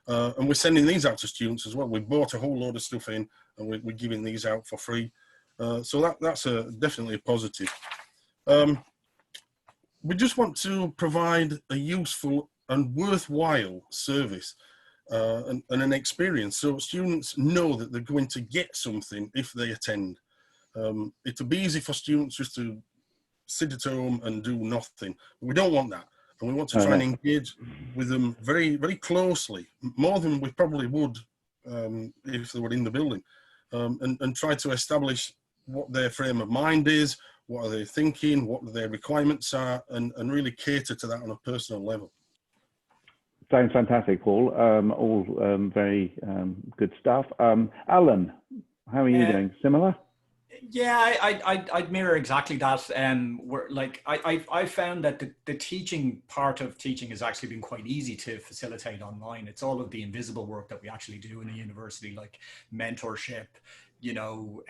And we're sending these out to students as well. We bought a whole load of stuff in and we're giving these out for free. So that's definitely a positive. We just want to provide a useful and worthwhile service and an experience, so students know that they're going to get something if they attend. It'll be easy for students just to sit at home and do nothing. We don't want that, and we want to try and engage with them very, very closely, more than we probably would if they were in the building, and try to establish what their frame of mind is, what are they thinking, what their requirements are, and really cater to that on a personal level. Sounds fantastic, Paul. All very good stuff. Alan, how are you doing? Similar? Yeah, I'd mirror exactly that. I found that the teaching part of teaching has actually been quite easy to facilitate online. It's all of the invisible work that we actually do in a university, like mentorship, you know,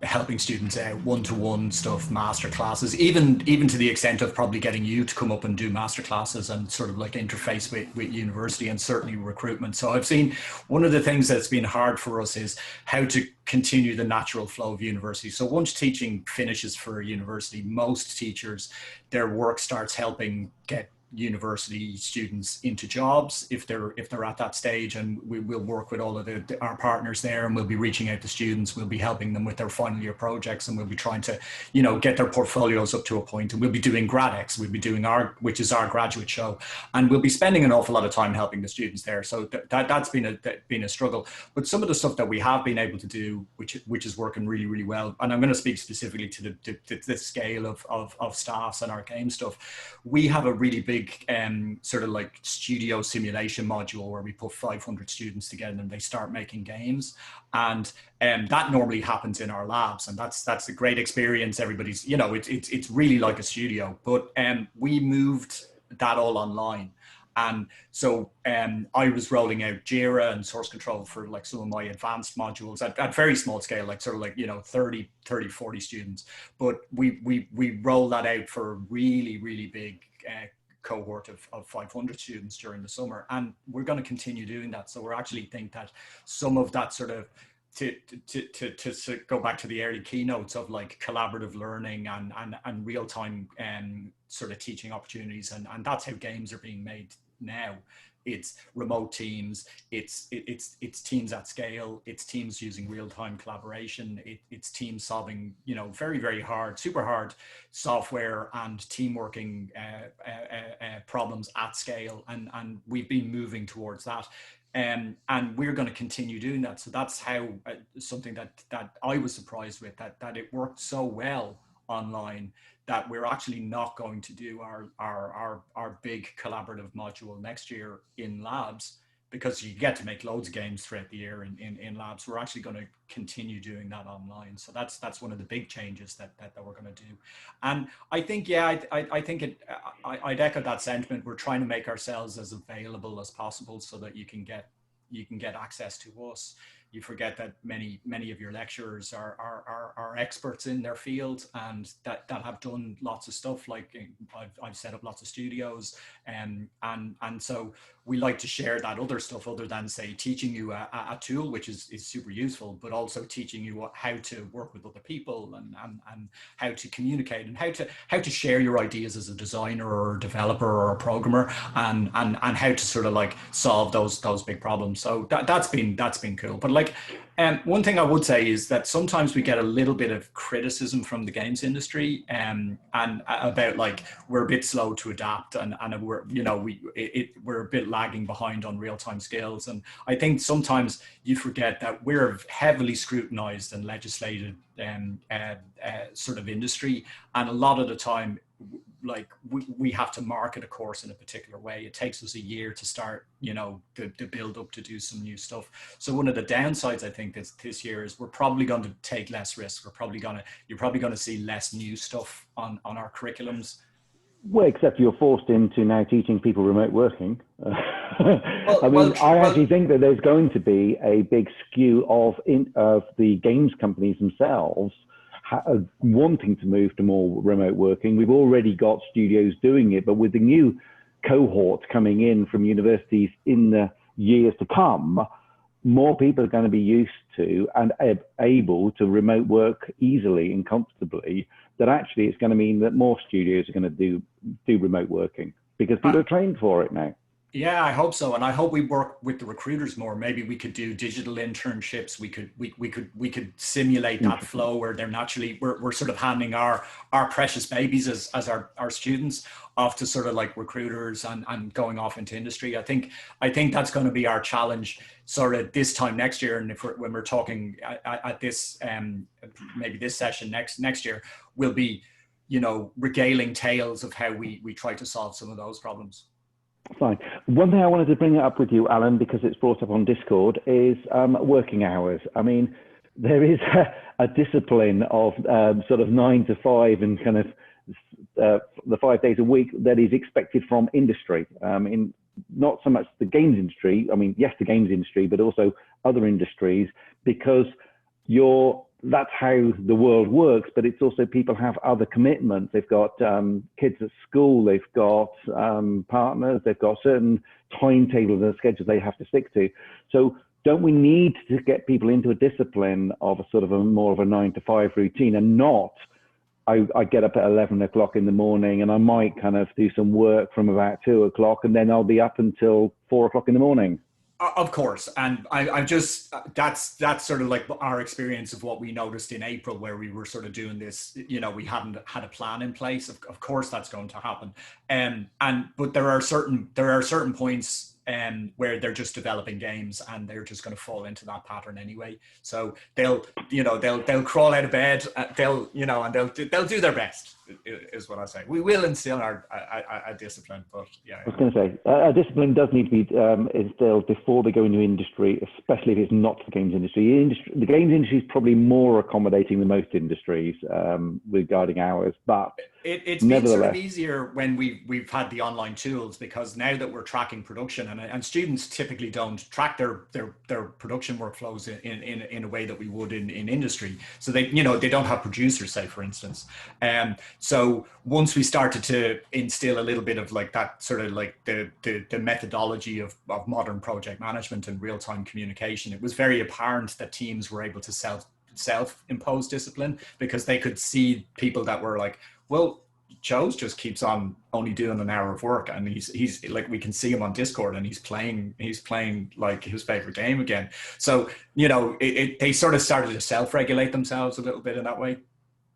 helping students out, one-to-one stuff, master classes, even to the extent of probably getting you to come up and do master classes and sort of like interface with university, and certainly recruitment. So I've seen one of the things that's been hard for us is how to continue the natural flow of university. So once teaching finishes for a university, most teachers, their work starts helping get university students into jobs if they're at that stage, and we will work with all of our partners there, and we'll be reaching out to students, we'll be helping them with their final year projects, and we'll be trying to, you know, get their portfolios up to a point, and we'll be doing GradX, we'll be doing which is our graduate show, and we'll be spending an awful lot of time helping the students there. So that's been a struggle, but some of the stuff that we have been able to do, which is working really, really well, and I'm going to speak specifically to the scale of staffs and our game stuff. We have a really big sort of like studio simulation module where we put 500 students together and they start making games, and that normally happens in our labs, and that's a great experience. Everybody's, you know, it's really like a studio, but we moved that all online. And so I was rolling out Jira and source control for like some of my advanced modules at very small scale, like sort of like, you know, 30, 40 students. But we roll that out for a really, really big cohort of 500 students during the summer. And we're going to continue doing that. So we're actually think that some of that sort of, to go back to the early keynotes of like collaborative learning and real-time sort of teaching opportunities, and that's how games are being made now. It's remote teams, it's teams at scale, it's teams using real-time collaboration, it's teams solving, you know, very, very hard, super hard software and team working problems at scale, and we've been moving towards that. And we're going to continue doing that. So that's how something that I was surprised with, that it worked so well online, that we're actually not going to do our big collaborative module next year in labs, because you get to make loads of games throughout the year in labs. We're actually going to continue doing that online. So that's one of the big changes that we're going to do. And I think, yeah, I'd echo that sentiment. We're trying to make ourselves as available as possible so that you can get access to us. You forget that many of your lecturers are experts in their field, and that have done lots of stuff. Like I've set up lots of studios, and so we like to share that other stuff, other than say teaching you a tool, which is super useful, but also teaching you how to work with other people and how to communicate, and how to share your ideas as a designer or a developer or a programmer, and how to sort of like solve those big problems. So that's been cool. But like, one thing I would say is that sometimes we get a little bit of criticism from the games industry, and about like we're a bit slow to adapt, and we're, you know, we're a bit lagging behind on real-time skills. And I think sometimes you forget that we're heavily scrutinized and legislated sort of industry, and a lot of the time, like we have to market a course in a particular way. It takes us a year to start, you know, the build up to do some new stuff. So one of the downsides I think this year is we're probably going to take less risks. You're probably going to see less new stuff on our curriculums. Well, except you're forced into now teaching people remote working. I actually think that there's going to be a big skew of the games companies themselves wanting to move to more remote working. We've already got studios doing it, but with the new cohort coming in from universities in the years to come, more people are going to be used to and able to remote work easily and comfortably, that actually it's going to mean that more studios are going to do remote working because people are trained for it now. Yeah, I hope so, and I hope we work with the recruiters more. Maybe we could do digital internships. We could simulate that flow where they're naturally we're sort of handing our precious babies as our students off to sort of like recruiters and going off into industry. I think that's going to be our challenge sort of this time next year. And when we're talking at this maybe this session next year, we'll be, you know, regaling tales of how we try to solve some of those problems. Fine. One thing I wanted to bring up with you, Alan, because it's brought up on Discord, is working hours. I mean, there is a discipline of sort of 9 to 5 and kind of the 5 days a week that is expected from industry. In not so much the games industry, I mean, yes, the games industry, but also other industries, because that's how the world works, but it's also people have other commitments. They've got kids at school, they've got partners, they've got certain timetables and schedules they have to stick to. So don't we need to get people into a discipline of a sort of more of a 9 to 5 routine, and not, I get up at 11 o'clock in the morning and I might kind of do some work from about 2 o'clock and then I'll be up until 4 o'clock in the morning. Of course, and I just that's sort of like our experience of what we noticed in April, where we were sort of doing this. You know, we hadn't had a plan in place. Of course, that's going to happen. But there are certain points where they're just developing games and they're just going to fall into that pattern anyway. So they'll crawl out of bed. They'll do their best, is what I say. We will instill a discipline, but yeah. I was going to say, a discipline does need to be instilled before they go into industry, especially if it's not the games industry. The games industry is probably more accommodating than most industries regarding hours, but it's been sort of easier when we've had the online tools, because now that we're tracking production, and students typically don't track their production workflows in a way that we would in industry. So they don't have producers, say, for instance. So once we started to instill a little bit of like that sort of like the methodology of modern project management and real-time communication, it was very apparent that teams were able to self-impose discipline, because they could see people that were like, well, Joe's just keeps on only doing an hour of work, and he's like, we can see him on Discord and he's playing like his favorite game again. So, you know, they sort of started to self-regulate themselves a little bit in that way.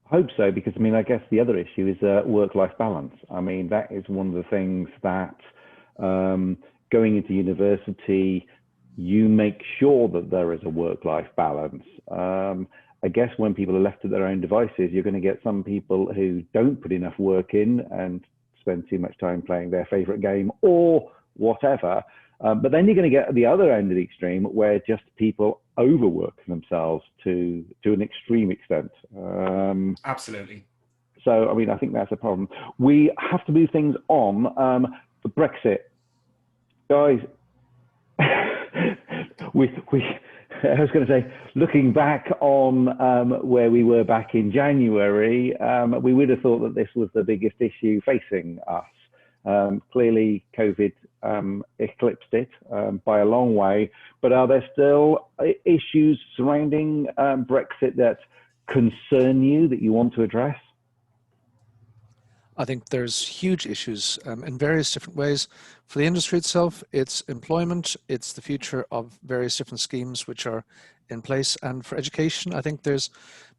I hope so, because I mean, I guess the other issue is work-life balance. I mean, that is one of the things that going into university, you make sure that there is a work-life balance. I guess when people are left to their own devices, you're going to get some people who don't put enough work in and spend too much time playing their favorite game or whatever. But then you're going to get the other end of the extreme, where just people overwork themselves to an extreme extent. Absolutely. So, I mean, I think that's a problem. We have to move things on. The Brexit, guys. I was going to say, looking back on where we were back in January, we would have thought that this was the biggest issue facing us. Clearly, COVID eclipsed it by a long way. But are there still issues surrounding Brexit that concern you, that you want to address? I think there's huge issues in various different ways. For the industry itself, it's employment, it's the future of various different schemes which are in place. And for education, I think there's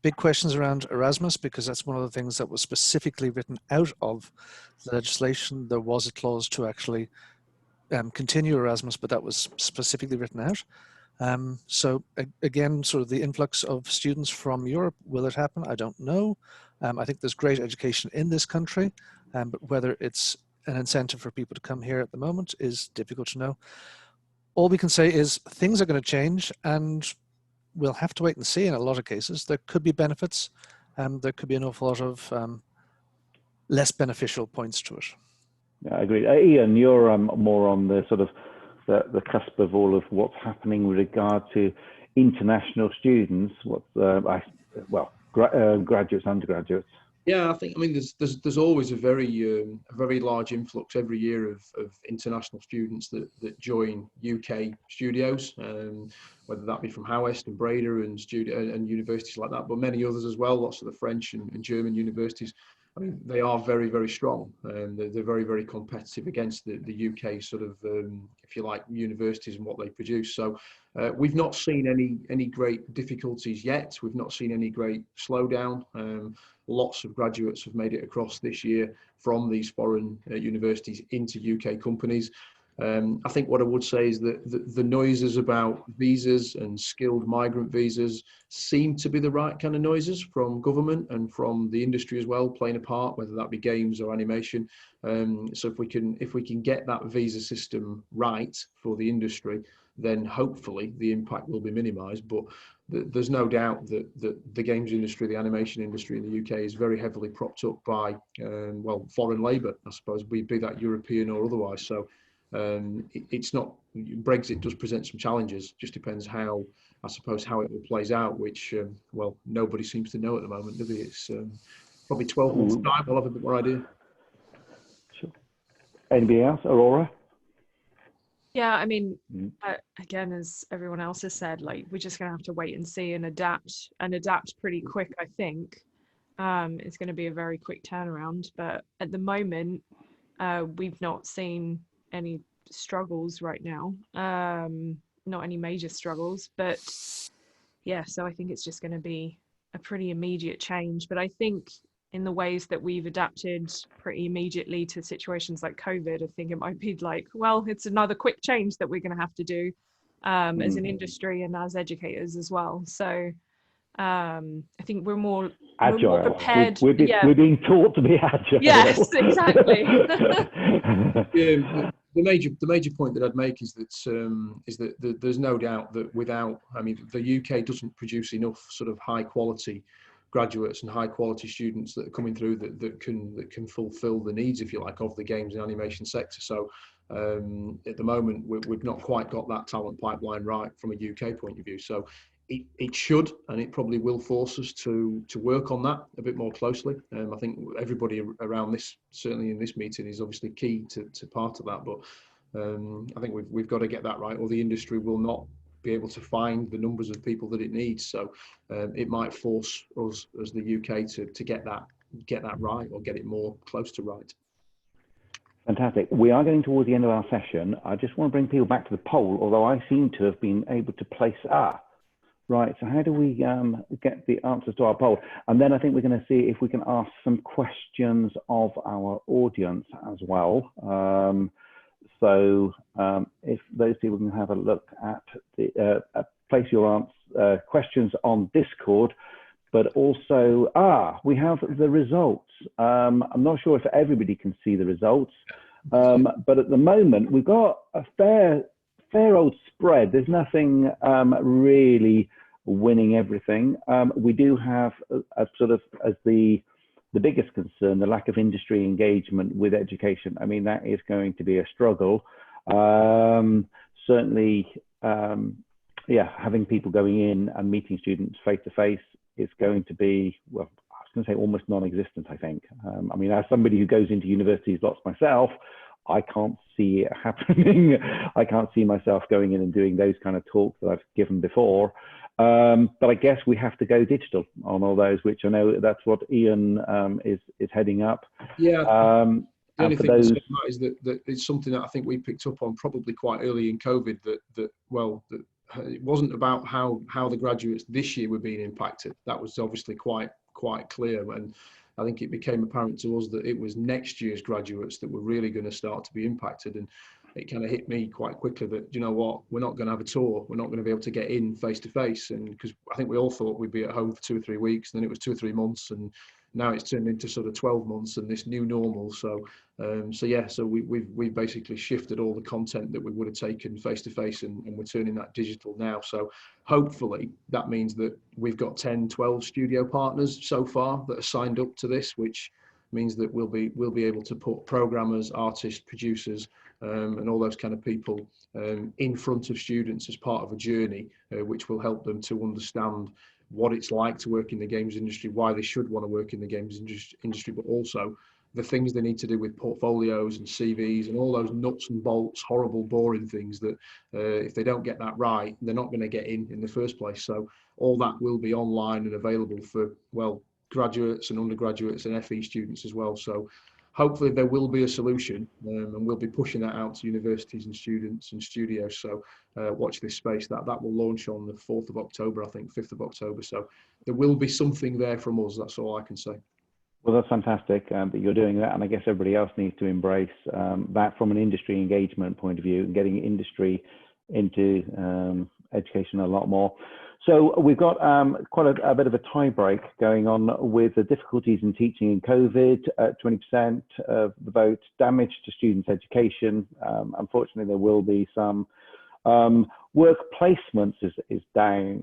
big questions around Erasmus, because that's one of the things that was specifically written out of the legislation. There was a clause to actually continue Erasmus, but that was specifically written out. So again, sort of the influx of students from Europe, will it happen? I don't know. I think there's great education in this country, but whether it's an incentive for people to come here at the moment is difficult to know. All we can say is things are going to change, and we'll have to wait and see. In a lot of cases, there could be benefits, there could be an awful lot of less beneficial points to it. Yeah, I agree. Ian, you're more on the sort of the cusp of all of what's happening with regard to international students. graduates, undergraduates? Yeah, I mean, there's always a very large influx every year of international students that join UK studios, whether that be from Howest and Breda and universities like that, but many others as well. Lots of the French and German universities. I mean, they are very, very strong, and they're very, very competitive against the UK sort of, if you like, universities and what they produce. So we've not seen any great difficulties yet. We've not seen any great slowdown. Lots of graduates have made it across this year from these foreign universities into UK companies. I think what I would say is that the noises about visas and skilled migrant visas seem to be the right kind of noises from government and from the industry as well, playing a part, whether that be games or animation. So if we can get that visa system right for the industry, then hopefully the impact will be minimised. But there's no doubt that the games industry, the animation industry in the UK is very heavily propped up by, foreign labour, I suppose, be that European or otherwise. So it's not, Brexit does present some challenges, just depends how, I suppose, how it all plays out, which, nobody seems to know at the moment, do they? It's probably 12 months time, we'll have a bit more idea. Sure. Anybody else? Aurora? Yeah, I mean, again, as everyone else has said, like, we're just going to have to wait and see and adapt pretty quick, I think. It's going to be a very quick turnaround, but at the moment, we've not seen any struggles right now, not any major struggles, but yeah, so I think it's just going to be a pretty immediate change. But I think in the ways that we've adapted pretty immediately to situations like COVID, I think it might be like, well, it's another quick change that we're going to have to do as an industry and as educators as well. So I think we're more prepared. We're being taught to be agile. Yes, exactly. The major point that I'd make is that there's no doubt that without, I mean, the UK doesn't produce enough sort of high quality graduates and high quality students that are coming through that can fulfil the needs, if you like, of the games and animation sector. So at the moment we've not quite got that talent pipeline right from a UK point of view. So it should, and it probably will, force us to work on that a bit more closely. I think everybody around this, certainly in this meeting, is obviously key to part of that. But I think we've got to get that right, or the industry will not be able to find the numbers of people that it needs. So it might force us as the UK to get that right, or get it more close to right. Fantastic. We are getting towards the end of our session. I just want to bring people back to the poll, although I seem to have been able to place right, so how do we get the answers to our poll? And then I think we're going to see if we can ask some questions of our audience as well. If those people can have a look at the place your questions on Discord, but also we have the results. I'm not sure if everybody can see the results, but at the moment we've got a fair old spread. There's nothing really winning everything. We do have a sort of, as the biggest concern, the lack of industry engagement with education. I mean, that is going to be a struggle. Certainly, having people going in and meeting students face to face is going to be, well, I was going to say almost non-existent, I think. I mean, as somebody who goes into universities lots myself, I can't see it happening. I can't see myself going in and doing those kind of talks that I've given before. But I guess we have to go digital on all those, which I know that's what Ian is heading up. Yeah. The only thing to say about is that it's something that I think we picked up on probably quite early in COVID, that it wasn't about how the graduates this year were being impacted. That was obviously quite clear, and I think it became apparent to us that it was next year's graduates that were really going to start to be impacted. And it kind of hit me quite quickly that, you know what, we're not going to have a tour. We're not going to be able to get in face to face. And because I think we all thought we'd be at home for 2 or 3 weeks, then it was 2 or 3 months, and now it's turned into sort of 12 months and this new normal. So we've basically shifted all the content that we would have taken face to face, and we're turning that digital now. So hopefully that means that we've got 10, 12 studio partners so far that are signed up to this, which means that we'll be able to put programmers, artists, producers, and all those kind of people in front of students as part of a journey, which will help them to understand what it's like to work in the games industry, why they should want to work in the games industry, but also the things they need to do with portfolios and CVs and all those nuts and bolts, horrible, boring things that if they don't get that right, they're not going to get in the first place. So all that will be online and available for, well, graduates and undergraduates and FE students as well. So hopefully there will be a solution, and we'll be pushing that out to universities and students and studios. So watch this space. That will launch on the 4th of October, I think, 5th of October. So there will be something there from us. That's all I can say. Well, that's fantastic that you're doing that, and I guess everybody else needs to embrace that from an industry engagement point of view and getting industry into education a lot more. So we've got quite a bit of a tie break going on with the difficulties in teaching in COVID. 20% of the vote, damage to students' education. Unfortunately, there will be some work placements is down,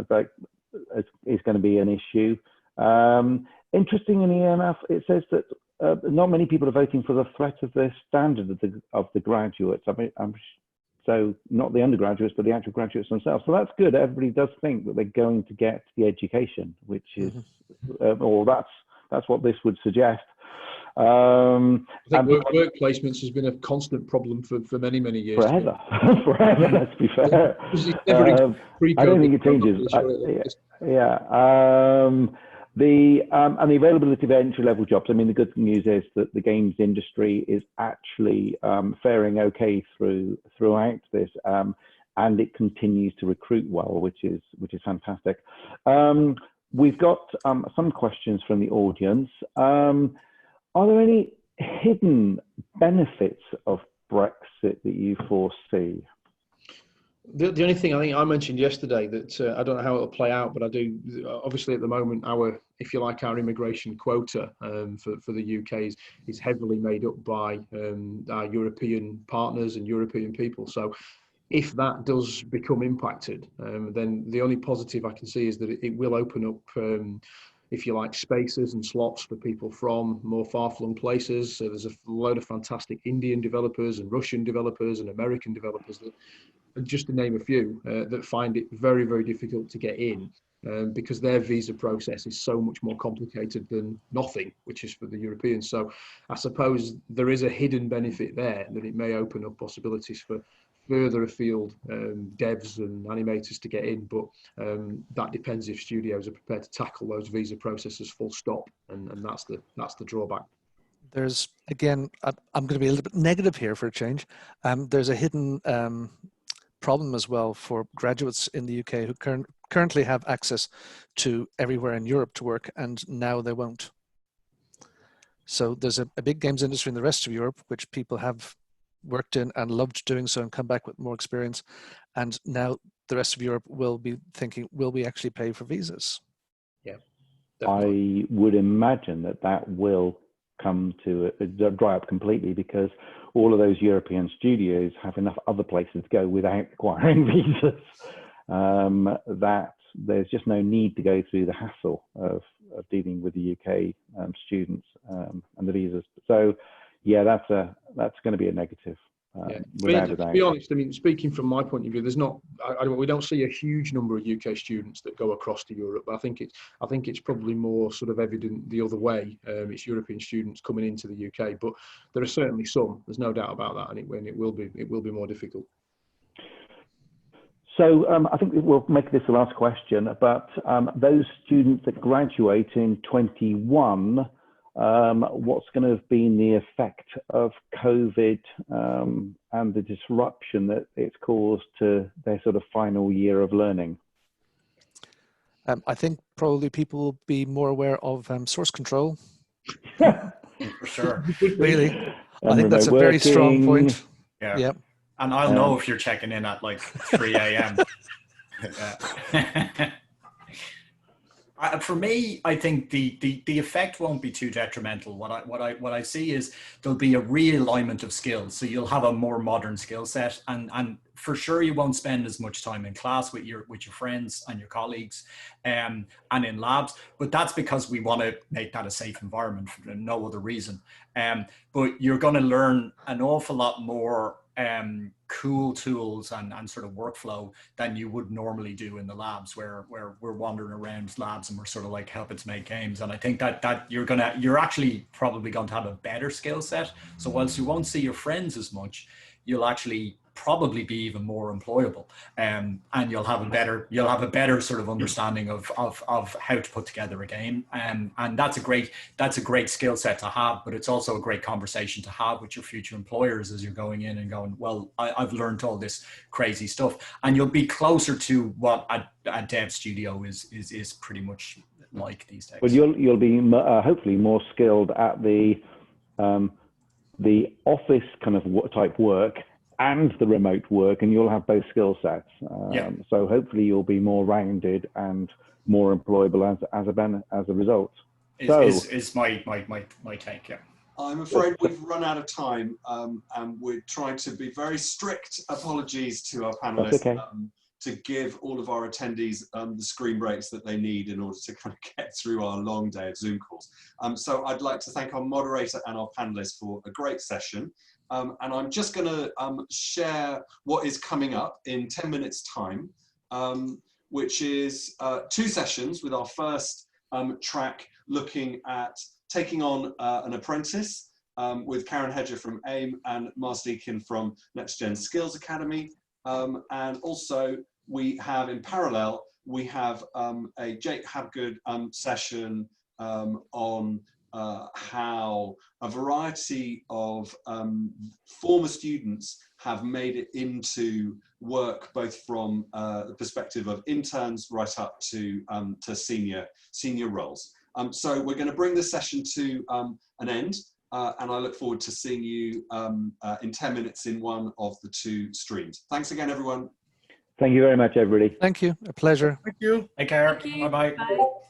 but is going to be an issue. Interestingly enough, it says that not many people are voting for the threat of the standard of the graduates. I mean, so not the undergraduates, but the actual graduates themselves. So that's good. Everybody does think that they're going to get the education, which is, or that's what this would suggest. I think work placements has been a constant problem for many years. Forever, forever. Let's be fair. I don't think it changes. And the availability of entry-level jobs. I mean, the good news is that the games industry is actually faring okay throughout this, and it continues to recruit well, which is fantastic. We've got some questions from the audience. Are there any hidden benefits of Brexit that you foresee? The only thing I think I mentioned yesterday that I don't know how it'll play out, but I do. Obviously, at the moment, our immigration quota for the UK is heavily made up by our European partners and European people. So, if that does become impacted, then the only positive I can see is that it will open up, spaces and slots for people from more far-flung places. So there's a load of fantastic Indian developers and Russian developers and American developers that, just to name a few, that find it very, very difficult to get in because their visa process is so much more complicated than nothing, which is for the Europeans. So I suppose there is a hidden benefit there that it may open up possibilities for further afield devs and animators to get in, but that depends if studios are prepared to tackle those visa processes full stop, and that's the drawback. There's, again, I'm going to be a little bit negative here for a change. There's a hidden problem as well for graduates in the UK who currently have access to everywhere in Europe to work, and now they won't. So there's a big games industry in the rest of Europe, which people have worked in and loved doing so and come back with more experience. And now the rest of Europe will be thinking, will we actually pay for visas? Yeah, definitely. I would imagine that will come to dry up completely, because all of those European studios have enough other places to go without requiring visas. That there's just no need to go through the hassle of dealing with the UK students and the visas. So yeah, that's going to be a negative. To be honest, I mean, speaking from my point of view, there's not. We don't see a huge number of UK students that go across to Europe. But I think it's probably more sort of evident the other way. It's European students coming into the UK, but there are certainly some. There's no doubt about that, and it will be more difficult. So I think we'll make this the last question. But those students that graduate in 21. What's going to have been the effect of COVID and the disruption that it's caused to their sort of final year of learning? I think probably people will be more aware of source control. For sure. Really. I think that's a very strong point. Yeah. Yep. And I'll know if you're checking in at like 3 a.m. For me, I think the effect won't be too detrimental. What I see is there'll be a realignment of skills. So you'll have a more modern skill set, and for sure you won't spend as much time in class with your friends and your colleagues, and in labs. But that's because we want to make that a safe environment for no other reason. But you're going to learn an awful lot more cool tools and sort of workflow than you would normally do in the labs, where we're wandering around labs and we're sort of like helping to make games. And I think that you're actually probably going to have a better skill set. So whilst you won't see your friends as much, you'll actually probably be even more employable, and you'll have a better sort of understanding of how to put together a game, and that's a great skill set to have. But it's also a great conversation to have with your future employers as you're going in and going, well, I've learned all this crazy stuff, and you'll be closer to what a dev studio is pretty much like these days. Well, you'll be hopefully more skilled at the office kind of type work and the remote work, and you'll have both skill sets. So hopefully you'll be more rounded and more employable as a result. Is my take, yeah. I'm afraid we've run out of time, and we're trying to be very strict. Apologies to our panelists, to give all of our attendees the screen breaks that they need in order to kind of get through our long day of Zoom calls. So I'd like to thank our moderator and our panelists for a great session. And I'm just going to share what is coming up in 10 minutes time, which is 2 sessions with our first track looking at taking on an apprentice with Karen Hedger from AIM and Mars Deakin from Next Gen Skills Academy. And also we have in parallel, we have a Jake Habgood session on how a variety of former students have made it into work, both from the perspective of interns right up to senior roles. So we're going to bring this session to an end, and I look forward to seeing you in 10 minutes in one of the 2 streams. Thanks again, everyone. Thank you very much, everybody. Thank you. A pleasure. Thank you. Take care. Thank you. Bye-bye. Bye.